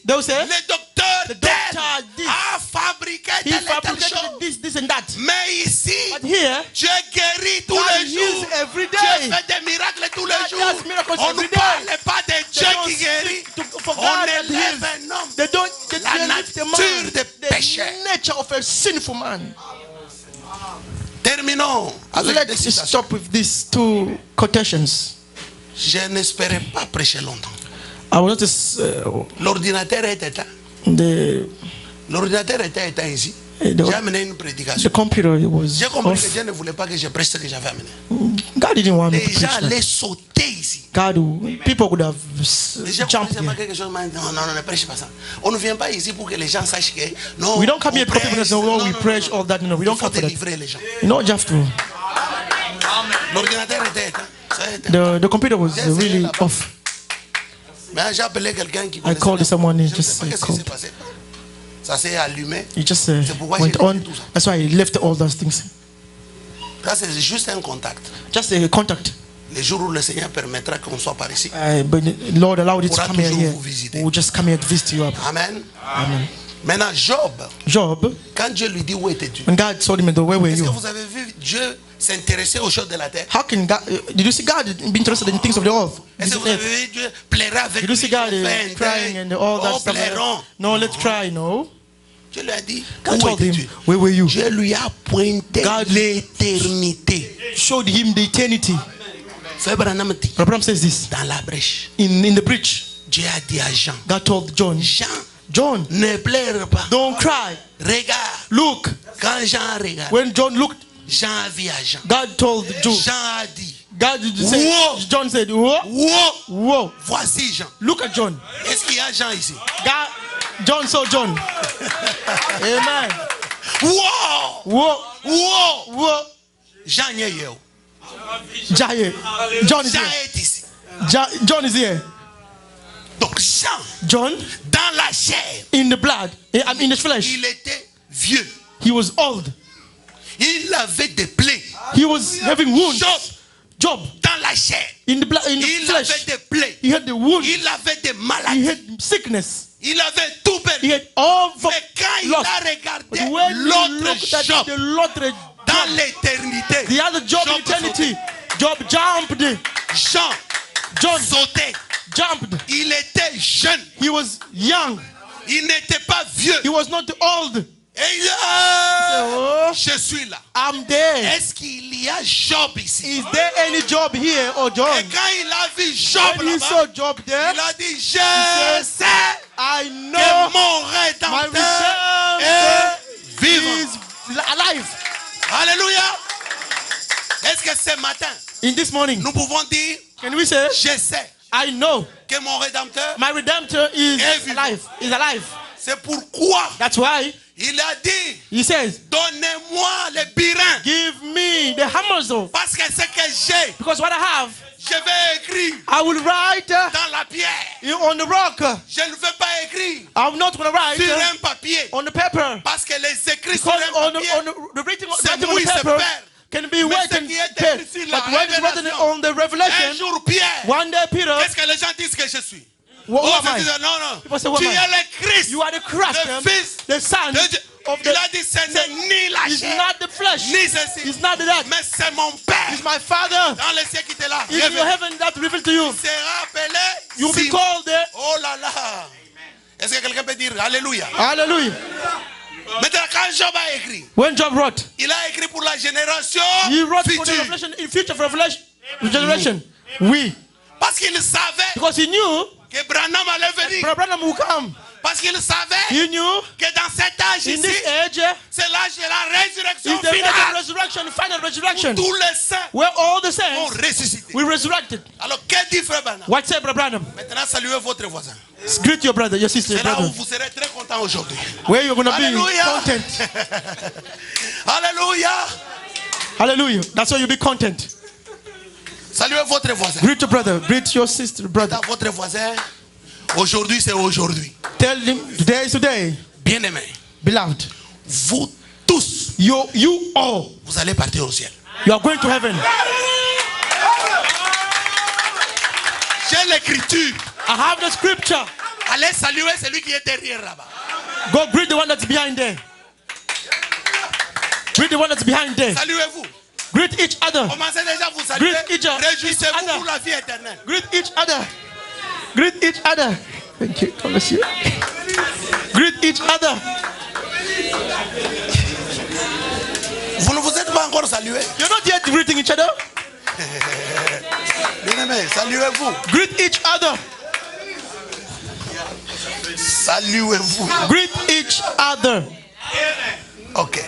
they'll say le docteur the tel doctor did. a fabriqué he telle et telle fabricated chose. this and that. Mais ici, But here, Dieu guérit tous God les jours. heals every Dieu day. fait des miracles tous les God jours. does miracles On ne every day. parle pas de Dieu They don't qui guérit. speak for On God that élève heals. un homme. They don't get La to lift the man, nature de péché. the nature of a sinful man. Terminons avec des Let's citations. stop with these two quotations. Je n'espérais pas prêcher longtemps. I will notice L'ordinateur est éteint. the L'ordinateur était éteint ici. the J'ai amené une prédication. computer was J'ai compris que off. Dieu ne voulait pas que je prêche ce que j'avais amené. God didn't want me Les to gens preach that. allaient sauter ici. People could have Les gens jumped commençaient à here. quelque chose. Non, non, ne prêche pas ça. On ne vient pas ici pour que les gens sachent que non. We don't come on here because people prêche. say, oh, Non, we non, preach non. all that. No, we Il don't faut come for that. délivrer les gens. You know, you have to. L'ordinateur était éteint. Ça a été. The computer was really off. Mais j'ai appelé quelqu'un qui I connaissait called bien. someone, he Je ne sais just pas qu'est-ce qui called. s'est passé. Ça s'est allumé. He just C'est pourquoi went j'ai on. laissé tout ça. That's why he left all those things. Ça, c'est juste un contact. Just a contact. Le jour où le Seigneur permettra qu'on soit par ici. But the Lord allowed it to Pourra come here. toujours vous visiter. We'll just come here to visit you up. Amen. Amen. Maintenant, Job, Job, quand Dieu lui dit où étais-tu? when God told him, where were Est-ce que you? vous avez vu Dieu s'intéresser aux choses de la terre? How can God? Did you see God be interested in things of the earth? Est-ce que vous avez vu Dieu pleurer avec Did you lui? see God on fait un crying deuil? and all that Oh, stuff? pleurons. No, let's cry. No. Dieu lui a dit, God où told him, étais-tu? where were you? Dieu lui a pointé God- l'éternité. Showed him the eternity. Frère Branham dit, Abraham says this dans la brèche, in the breach. Dieu a dit à Jean, God told John, John, ne pleure pas. don't cry. Regarde. Look. Quand Jean regarde, When John looked, Jean a vu à Jean. God told John. Jean a dit, God said, Whoa. John said, whoa, wow, whoa. voici Jean. Look at John. Est-ce qu'il y a Jean ici? God, John saw John. Amen. Wow, Whoa, wow. whoa. Jean n'y est où? Jaye. John is Jean here. est ici. John is here. Donc Jean, John, dans la chair, in the blood, in the flesh, il était vieux. he was old. Il avait des plaies. He was having wounds. Job, Dans la chair, in the blood, in the il avait flesh, des plaies. he had the wounds. Il avait des He maladies. had sickness. Il avait tout He perdu. had all Mais quand il lost. a But regardé when he l'autre looked at Job the Lord, dans l'éternité, the other Job in eternity, Job jumped. John sautait. Jumped. Il était jeune. He was young. Il n'était pas vieux. He was not old. Et il Oh, je suis là. I'm there. Est-ce qu'il y a Job ici? Is there any Job here or John? Et quand il a vu Job When he là-bas, saw Job there, il a dit, je said, sais I que know mon my Rédempteur Redeemer est vivant. is alive. Alléluia. Est-ce que ce matin, In this morning, nous pouvons dire, can we say, je sais I know que mon Rédempteur, my Redemptor is vivant. alive. Is alive. c'est pourquoi That's why il a dit, he says, donnez-moi les birins. give me the hammers of, Parce que ce que j'ai, because what I have, je vais écrire I will write dans la pierre. on the rock. Je ne veux pas écrire I'm not going to write sur un papier. on the paper. Parce que les écrits sur Because un on papier, the writing c'est on mouille, the c'est paper père. can be Mais wet ce and qui est pen. écrit sur la But when it's written révélation, on the un revelation, jour Pierre, one day Peter, qu'est-ce que les gens disent que je suis? who Oh, am je I? dis, non, non. People say, who Tu am I? es le Christ, You are the Christ, le Fils the Son de Dieu. of Il the. a dit, ce n'est ni la It's chair, not the flesh. ni ceci, It's not that. mais c'est mon Père It's my Father. dans les cieux qui était là. It's your heaven that revealed to you. Sera appelé You'll be Simon. called there. Oh là là. Est-ce que quelqu'un peut dire Alléluia? Hallelujah. Maintenant, quand Job a écrit, When Job wrote, il a écrit pour la génération he wrote for the future. revelation in future for revelation generation. We, Parce qu'il savait because he knew que Branham allait venir. Brother Branham will come. Parce qu'il savait He knew que dans cet âge in ici, this age c'est l'âge de la résurrection is the age of finale. resurrection, final resurrection, Tous les saints where all the vont saints ressusciter. will resurrected. Alors, que dit Frère Branham? What say Brother Branham? Maintenant, saluez votre voisin. Greet your brother, your sister, your C'est là où brother. vous serez très content aujourd'hui. Where you're going to be Alléluia. content. Alléluia. Hallelujah. That's why you'll be content. Saluez votre voisin. Greet your brother. Greet your sister, brother. Dans votre voisin, aujourd'hui c'est aujourd'hui. Tell him today is today. Bien-aimés, Beloved, vous tous, you all, vous allez partir au ciel. you are going to heaven. J'ai l'écriture. I have the scripture. Allez saluer celui qui est derrière là-bas. Go greet the one that's behind there. Greet the one that's behind there. Saluez-vous. Greet each other. Commencez déjà à vous saluer. Greet each other. Réjouissez-vous pour la vie éternelle. Greet each other. Greet each other. Thank you. God bless you. Greet each other. Vous ne vous êtes pas encore salué. You're not yet greeting each other. Bien-aimés, saluez-vous. Greet each other. Saluez-vous. Greet each other. Ok.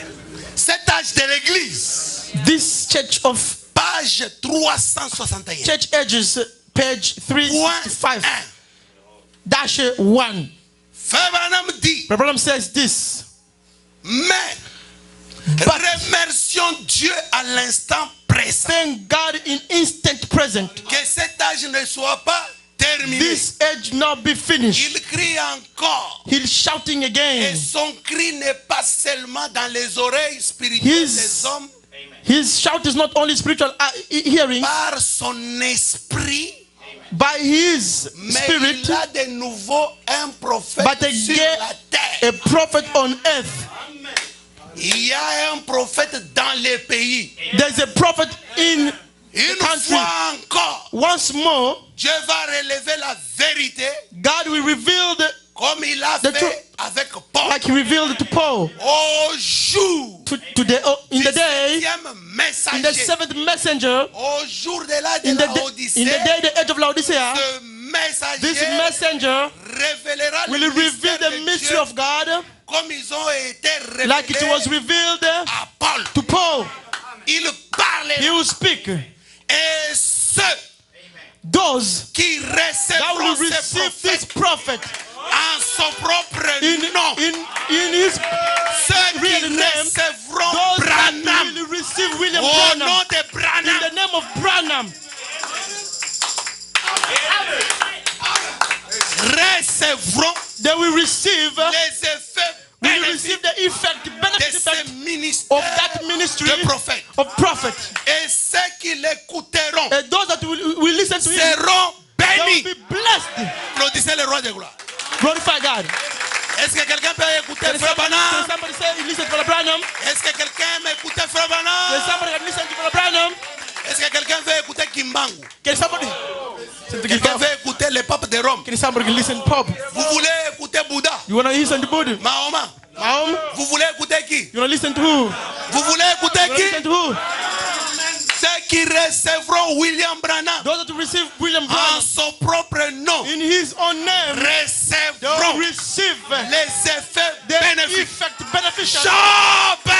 Cet âge de l'église, This church of page 361. church ages, page Point 365 1. dash 1. Frère Branham dit, The problem says this. mais remercions Dieu à l'instant présent. Thank God in instant present. Que cet âge ne soit pas terminé. This age not be finished. Il crie encore. He's shouting Et again. son cri n'est pas seulement dans les oreilles spirituelles des hommes, His shout is not only spiritual hearing, par son esprit, by his mais spirit, il a de nouveau un prophète but sur again la terre. a prophet on earth. Il y a un prophète dans les pays. There's a prophet in Une country. fois encore, Once more, Dieu va relever la vérité God will reveal comme il a The fait truth. avec Paul. like he revealed to Paul. Au jour In the du day, septième in the messager, seventh messenger, au jour de l'âge de in la the Odyssée, day, the age of Laodicea, ce this messager messenger révélera will le reveal mystère the de mystery Dieu of God comme ils ont été like it révélés was revealed à Paul. to Paul. Il He parlera will speak. et ceux Those qui that will recevront ces receive this prophètes prophet en son propre nom, in his ceux real qui name, recevront those that Branham will receive William au nom Branham de in Branham. the name of Branham. recevront they will receive les effets we will bénéfiques receive the effect, de benefit ce effect ministère of that ministry de prophète. of prophet. Et ceux qui l'écouteront And those that will listen to him, seront they will bénis. be blessed. Applaudissez le roi de gloire. Glorify God. Est-ce que quelqu'un peut écouter Can Frère Branham? somebody say, listen to Brother Branham? Est-ce que quelqu'un aime écouter Frère Can Branham? somebody listen to Brother Branham? Est-ce que quelqu'un veut écouter Kimbangu? Can somebody Quelqu'un veut écouter le pape de Rome? Can somebody listen to Pope? Vous voulez écouter Bouddha? You want to listen to Buddha? Mahoma? Mahom? Vous voulez écouter qui? You want to listen to who? Vous voulez écouter You want to listen qui? to who? Ceux qui recevront William Branham Those that receive William en Branham son propre nom in his own name, they will recevront receive les effets the bénéfiques. effect beneficial. Job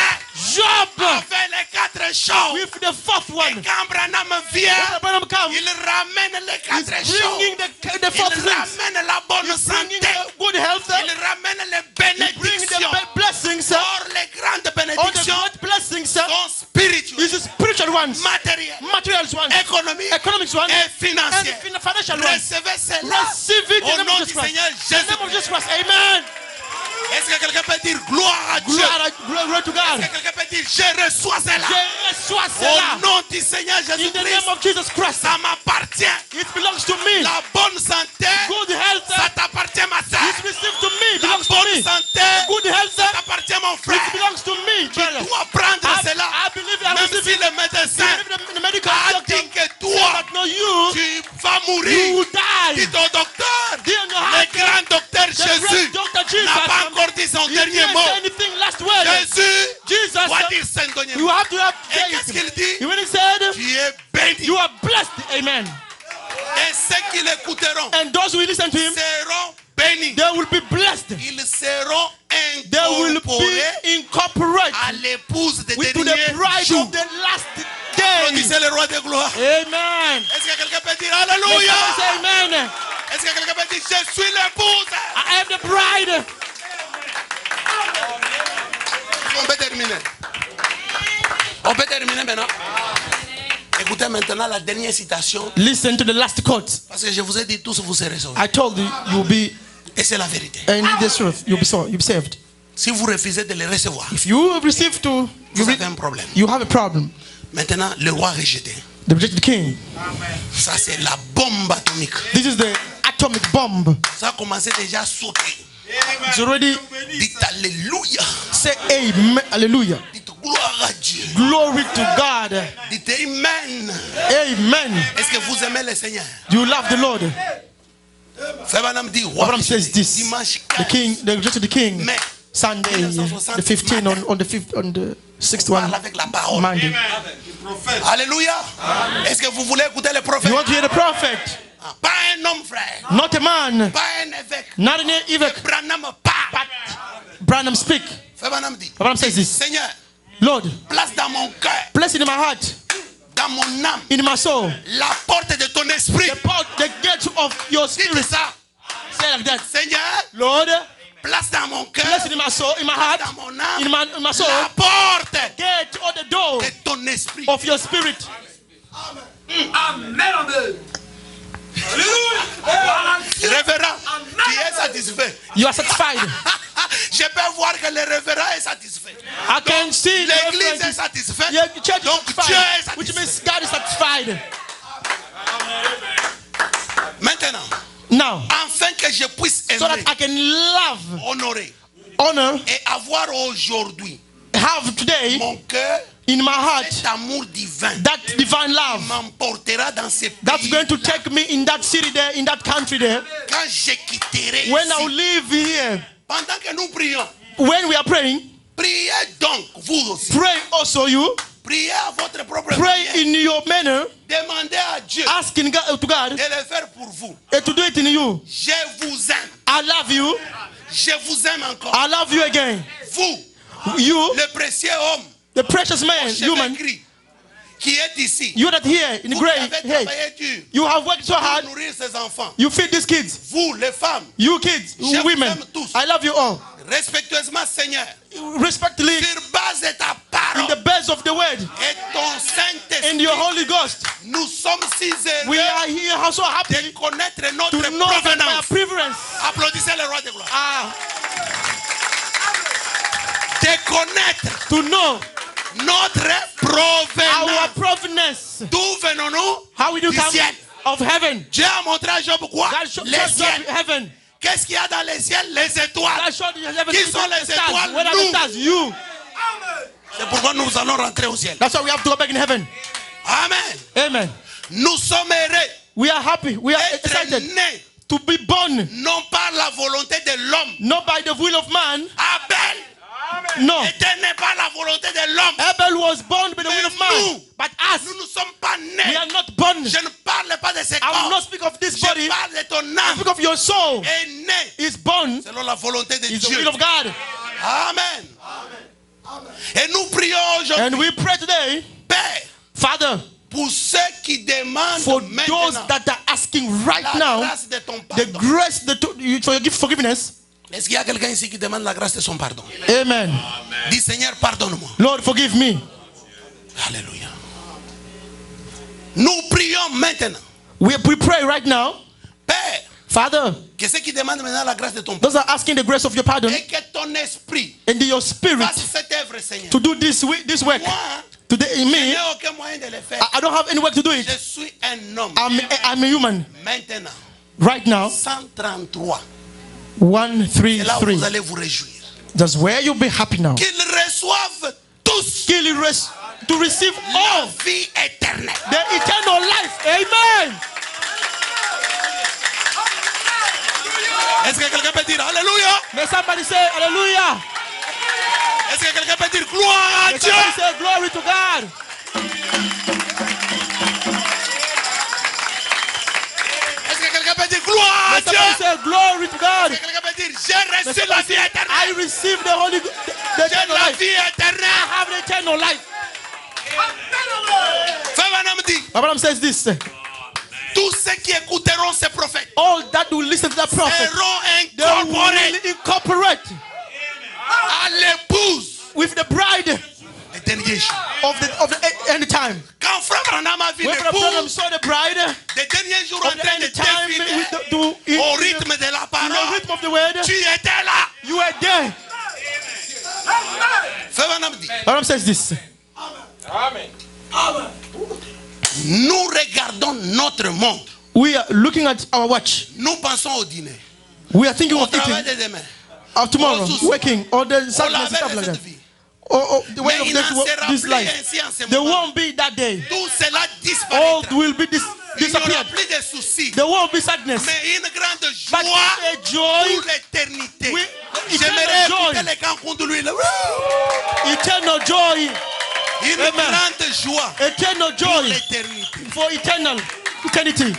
Job avec les 4 choses. with the fourth one. Quand Branham vient, When Branham comes, il ramène les 4 choses. bringing the fourth Il things, ramène la bonne bringing santé. the good health, Il ramène les bringing bénédictions. the blessings, Or les grandes all the bénédictions great blessings sont spirituelles, is the spiritual ones, matérielles, materials ones, économiques economics ones, et and financières. financial ones. Recevez cela Receive it in au the name nom of du Jesus Christ. Seigneur In the name of Jésus. Jesus Christ. Amen. Est-ce que quelqu'un peut dire gloire à Dieu? Glory to God. Est-ce que quelqu'un peut dire je reçois cela? Je reçois cela. Au nom du Seigneur In the name Jésus-Christ, of Jesus Christ. ça m'appartient. It belongs to me. La bonne santé, Good health ça t'appartient ma is soeur. received to me. La Belongs to bonne me. santé, Good health ça t'appartient mon frère. it belongs to me. Tu brother. dois prendre cela. I believe I Même receive si it. le médecin Even the medical a doctor dit que said toi, that no, you tu vas you mourir. will die. Dis au docteur, Dear no le heart, grand docteur the Jésus great doctor Jesus n'a pas encore dit son he dernier didn't mot. say anything last word. Jésus Jesus, doit dire son dernier you mot. have to have Et faith. qu'est-ce qu'il dit? When he said, Tu es béni. you are blessed. Amen. Et ceux qui l'écouteront And those who listen to him, seront bénis. they will be blessed. Ils seront They will incorporés be incorporated à l'épouse de with to the dernier bride jour. of the last day. Applaudissez le roi de gloire. Amen. Est-ce que quelqu'un peut dire Let Alléluia? somebody say amen. Est-ce que quelqu'un peut dire je suis l'épouse? I am the bride. On peut terminer. On peut terminer maintenant. Écoutez maintenant la dernière citation. Listen to the last quote. Parce que je vous ai dit tous vous serez sauvés. I told you you'll be Et c'est la vérité. in this truth. You'll be saved. Si vous refusez de les recevoir, If you receive to, vous avez un problème. you have a problem. Maintenant, le roi rejeté. The rejected king. Ça, c'est la bombe atomique. This is the atomic bomb. Ça a commencé déjà à sauter. It's already Dites Alléluia. say amen. Hallelujah. Dites gloire à Dieu. Glory to God. Dites Amen. Amen. Est-ce que vous aimez le Seigneur? You love the Lord. Frère Branham dit roi Abraham rejeté. says this. Dimanche The 15 king, the rejected king. mai. Sunday, the 15 on the 5th, on the 6th one. Parle avec la parole. Monday. Alléluia. Est-ce que vous voulez écouter le prophète? You want to hear the prophet? Ah, pas un homme, frère. Not a man. Pas un évêque. Not an évêque. Branham parle. But Branham speak. Frère Branham dit, Abraham says this. Seigneur, Lord, place dans mon cœur, place it in my heart, dans mon âme, in my soul, la porte de ton esprit. the gate of your Dites spirit. ça. Say like that. Seigneur, Lord, place dans mon cœur, place it in my soul, in my heart, dans mon âme, in my soul, la porte gate or the door de ton esprit. of your spirit. Amen. Révérend, tu es satisfait. You are satisfied. Je peux voir que le révérend est satisfait. I can see the L'église est reference. satisfaite. Yeah, the church Donc is Dieu est satisfied, which satisfait. means God is satisfied. Maintenant, Now, afin que je puisse so that aimer, I can love, honorer honor, et avoir aujourd'hui have today mon cœur, in my heart cet amour divin that divine love m'emportera dans ces that's pays going to take me in that city there, in that country there. quand je quitterai When I ici. live here, Pendant que nous prions, when we are praying, priez donc vous aussi. pray also you. Priez à votre propre Pray manière. in your manner, Demandez à Dieu asking God, to God de le faire pour vous. to do it in you. Je vous aime. I love you. Je vous aime encore. I love you again. Vous, You, le précieux homme, the precious man, cheveux human, gris, qui est ici. you that here in the Vous qui grave, avez hey, travaillé dur you have worked so pour hard. nourrir ses enfants. You feed these kids. Vous, les femmes, You kids, Je vous women, aime tous. I love you all. respectueusement, Seigneur, Respectfully, sur base de ta parole, parole the base of the word, et ton Saint-Esprit, in your Holy Ghost. nous sommes si We heureux are here so de happy connaître to notre know that by our provenance. preference, Applaudissez le roi de gloire. to De connaître know notre our provenance. provenance. D'où venons-nous? How we do Du come ciel. of heaven. Dieu a montré à Job quoi? God showed Les Job ciels. heaven. Qu'est-ce qu'il y a dans les ciels? Les God étoiles. showed the heaven. Qui sont les stars. étoiles? Where are Nous. the stars? You. C'est pourquoi nous allons rentrer au ciel. That's why we have to go back in heaven. Amen. Amen. Nous sommes heureux We are happy. We are d'être excited nés, to be born, non par la volonté de l'homme. not by the will of man. Abel No. était né par la volonté de l'homme. Abel was born by the will of man. nous, But us, Nous ne sommes pas we nés. are not born. Je ne parle pas de ce I will corps. not speak of this Je body. parle de ton I âme. speak of your soul. Est né Is born. selon la volonté de Is the Dieu. will of God. Amen. Et nous prions aujourd'hui, And we pray today, Père, Father, pour ceux qui demandent for those maintenant that are asking right la now, grâce de ton the pardon. grace for your forgiveness. Est-ce qu'il y a quelqu'un ici qui demande la grâce de son pardon? Amen. Dis Seigneur, pardonne-moi. Lord, forgive me. Alléluia. Nous prions maintenant. We pray right now, Père, Father, que ceux qui demandent maintenant la grâce de ton pardon those are asking the grace of your pardon et que ton esprit and your spirit fasse cette œuvre, Seigneur. to do this work. Moi, Today in je me, n'ai aucun moyen de le faire. I don't have any work to do Je it. suis un homme. I'm a human. Maintenant, Right now, 133. 1, Et là où 3, vous 3. allez vous réjouir. That's where you'll be happy now. Qu'ils reçoivent tous To receive la all vie éternelle. the eternal life. Amen. Est-ce que quelqu'un peut dire Alléluia? May somebody say hallelujah. Est-ce que quelqu'un peut dire gloire à May Dieu? somebody say glory to God. Est-ce que quelqu'un peut dire gloire à May Dieu? somebody say glory to God. Est-ce que quelqu'un peut dire j'ai May reçu la somebody vie say, I éternelle? receive the holy, the J'ai eternal la life. vie I éternelle. have the eternal life. Frère Branham dit Abraham says this. tous ceux qui écouteront ces prophètes All that will listen to that prophet, seront they incorporés will incorporate à l'épouse with the bride des derniers jours. of the end time. Quand Frère Branham a vu When Brother Branham l'épouse saw the bride des derniers jours en of the train de end time défiler with au rythme de la in the parole, rhythm of the word, tu étais là. you were there. Frère Branham dit Abraham says this. nous regardons notre monde. We are looking at our watch. Nous pensons au dîner, We are thinking au of travail eating, de demain, of tomorrow, au souci, working, or the au sadness and laver stuff de like cette that. vie. Or the way Mais of il n'en sera this plus life. ainsi en ce There moment. won't be that day. Tout cela All disparaîtra. will be Il n'y aura disappeared. plus de soucis, There won't be sadness. mais une grande But joie a joy, pour l'éternité. eternal J'aimerais joy, écouter les gants contre lui. Là. eternal joy, Une Amen. grande joie eternal pour joy l'éternité. for eternity.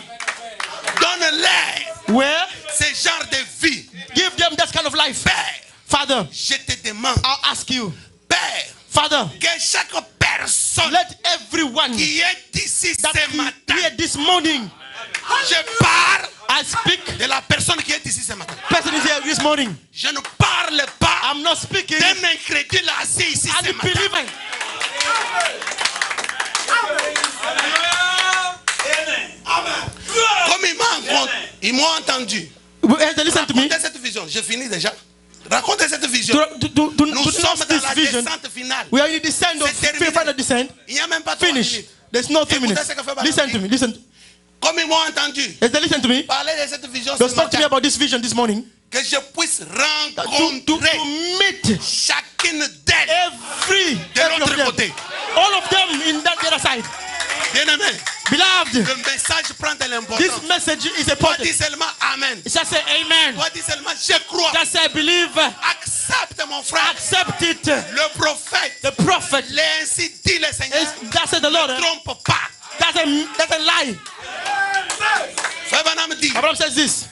Donne-leur Where ce genre de vie. give them that kind of life. Père, Father, je te demande, I'll ask you, Père, Father, que chaque personne let everyone qui est ici that ce matin, here this morning, je parle I speak, de la personne qui est ici ce matin. person is here this morning. Je ne parle pas I'm not speaking d'un incrédule assis ici as ce a matin. believer. Comme ils m'ont entendu. As they listen to me, Racontez cette vision. Je finis déjà. Racontez cette vision. to Nous sommes announce dans this la vision, descente finale. we are in the descent of C'est terminé. final descent. Il n'y a même pas 3 Finish. minutes. There's no 3 Écoutez minutes. ce que fait Listen to me. Listen. Comme ils m'ont entendu As they listen to me, parler de cette vision they ce talk to me matin, about this vision this morning. que je puisse To rencontrer meet chacune d'elles every de of l'autre them, côté. all of them in that other side. Bien-aimé, Beloved, le message prend de this l'importance. message is Toi important. dis seulement Amen. Just say amen. Toi dis seulement je crois. Just say believe. Accepte mon frère. Accept it. Le prophète. The prophet. Ainsi dit le Seigneur. That's the Lord. Ne trompe pas. That's a lie. Frère Branham dit, Abraham says this.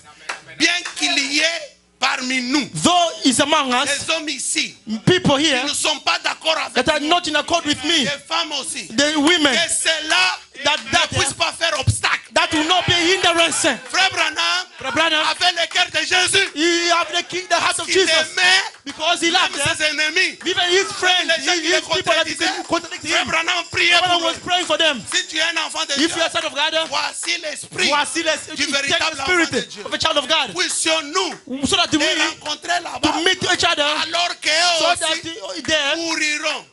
bien qu'il y ait parmi nous Though is among us des hommes ici people qui here ne sont pas d'accord avec that are nous, not in accord with me, des femmes aussi, the women que cela that ne puisse pas faire obstacle. that will not be a hindrance. Frère Branham Brother Branham, avait le cœur de Jésus. he have the heart of Il Jesus aimait Because he loved Même them. ses ennemis. Even his friends, Les gens qui his le people that contradicted Frère him. Branham priait Abraham pour was eux. praying for them. Si tu es un enfant de Dieu, If you are a son of God, voici l'esprit voici du the véritable enfant spirit de Dieu. of a child of God. Puissions-nous So that we les rencontrer to là-bas meet each other, alors so qu'eux that aussi there, mouriront.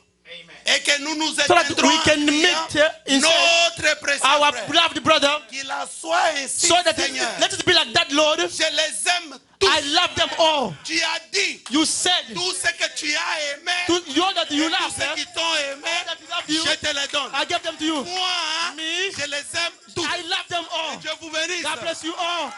Et que nous nous so that éteindrons we can en priant meet in notre précieux our frère. beloved brother, Qu'il en soit ainsi, so that Seigneur. let it be like that, Lord. Je les aime tous. I love them all. Tu as dit You said tout ce que tu as aimé, to you that you et love tous ceux them, qui t'ont aimé, that you love you, je te les donne. I give them to you. Moi, Me, je les aime tous. I love them all. Dieu vous bénisse. God bless you all.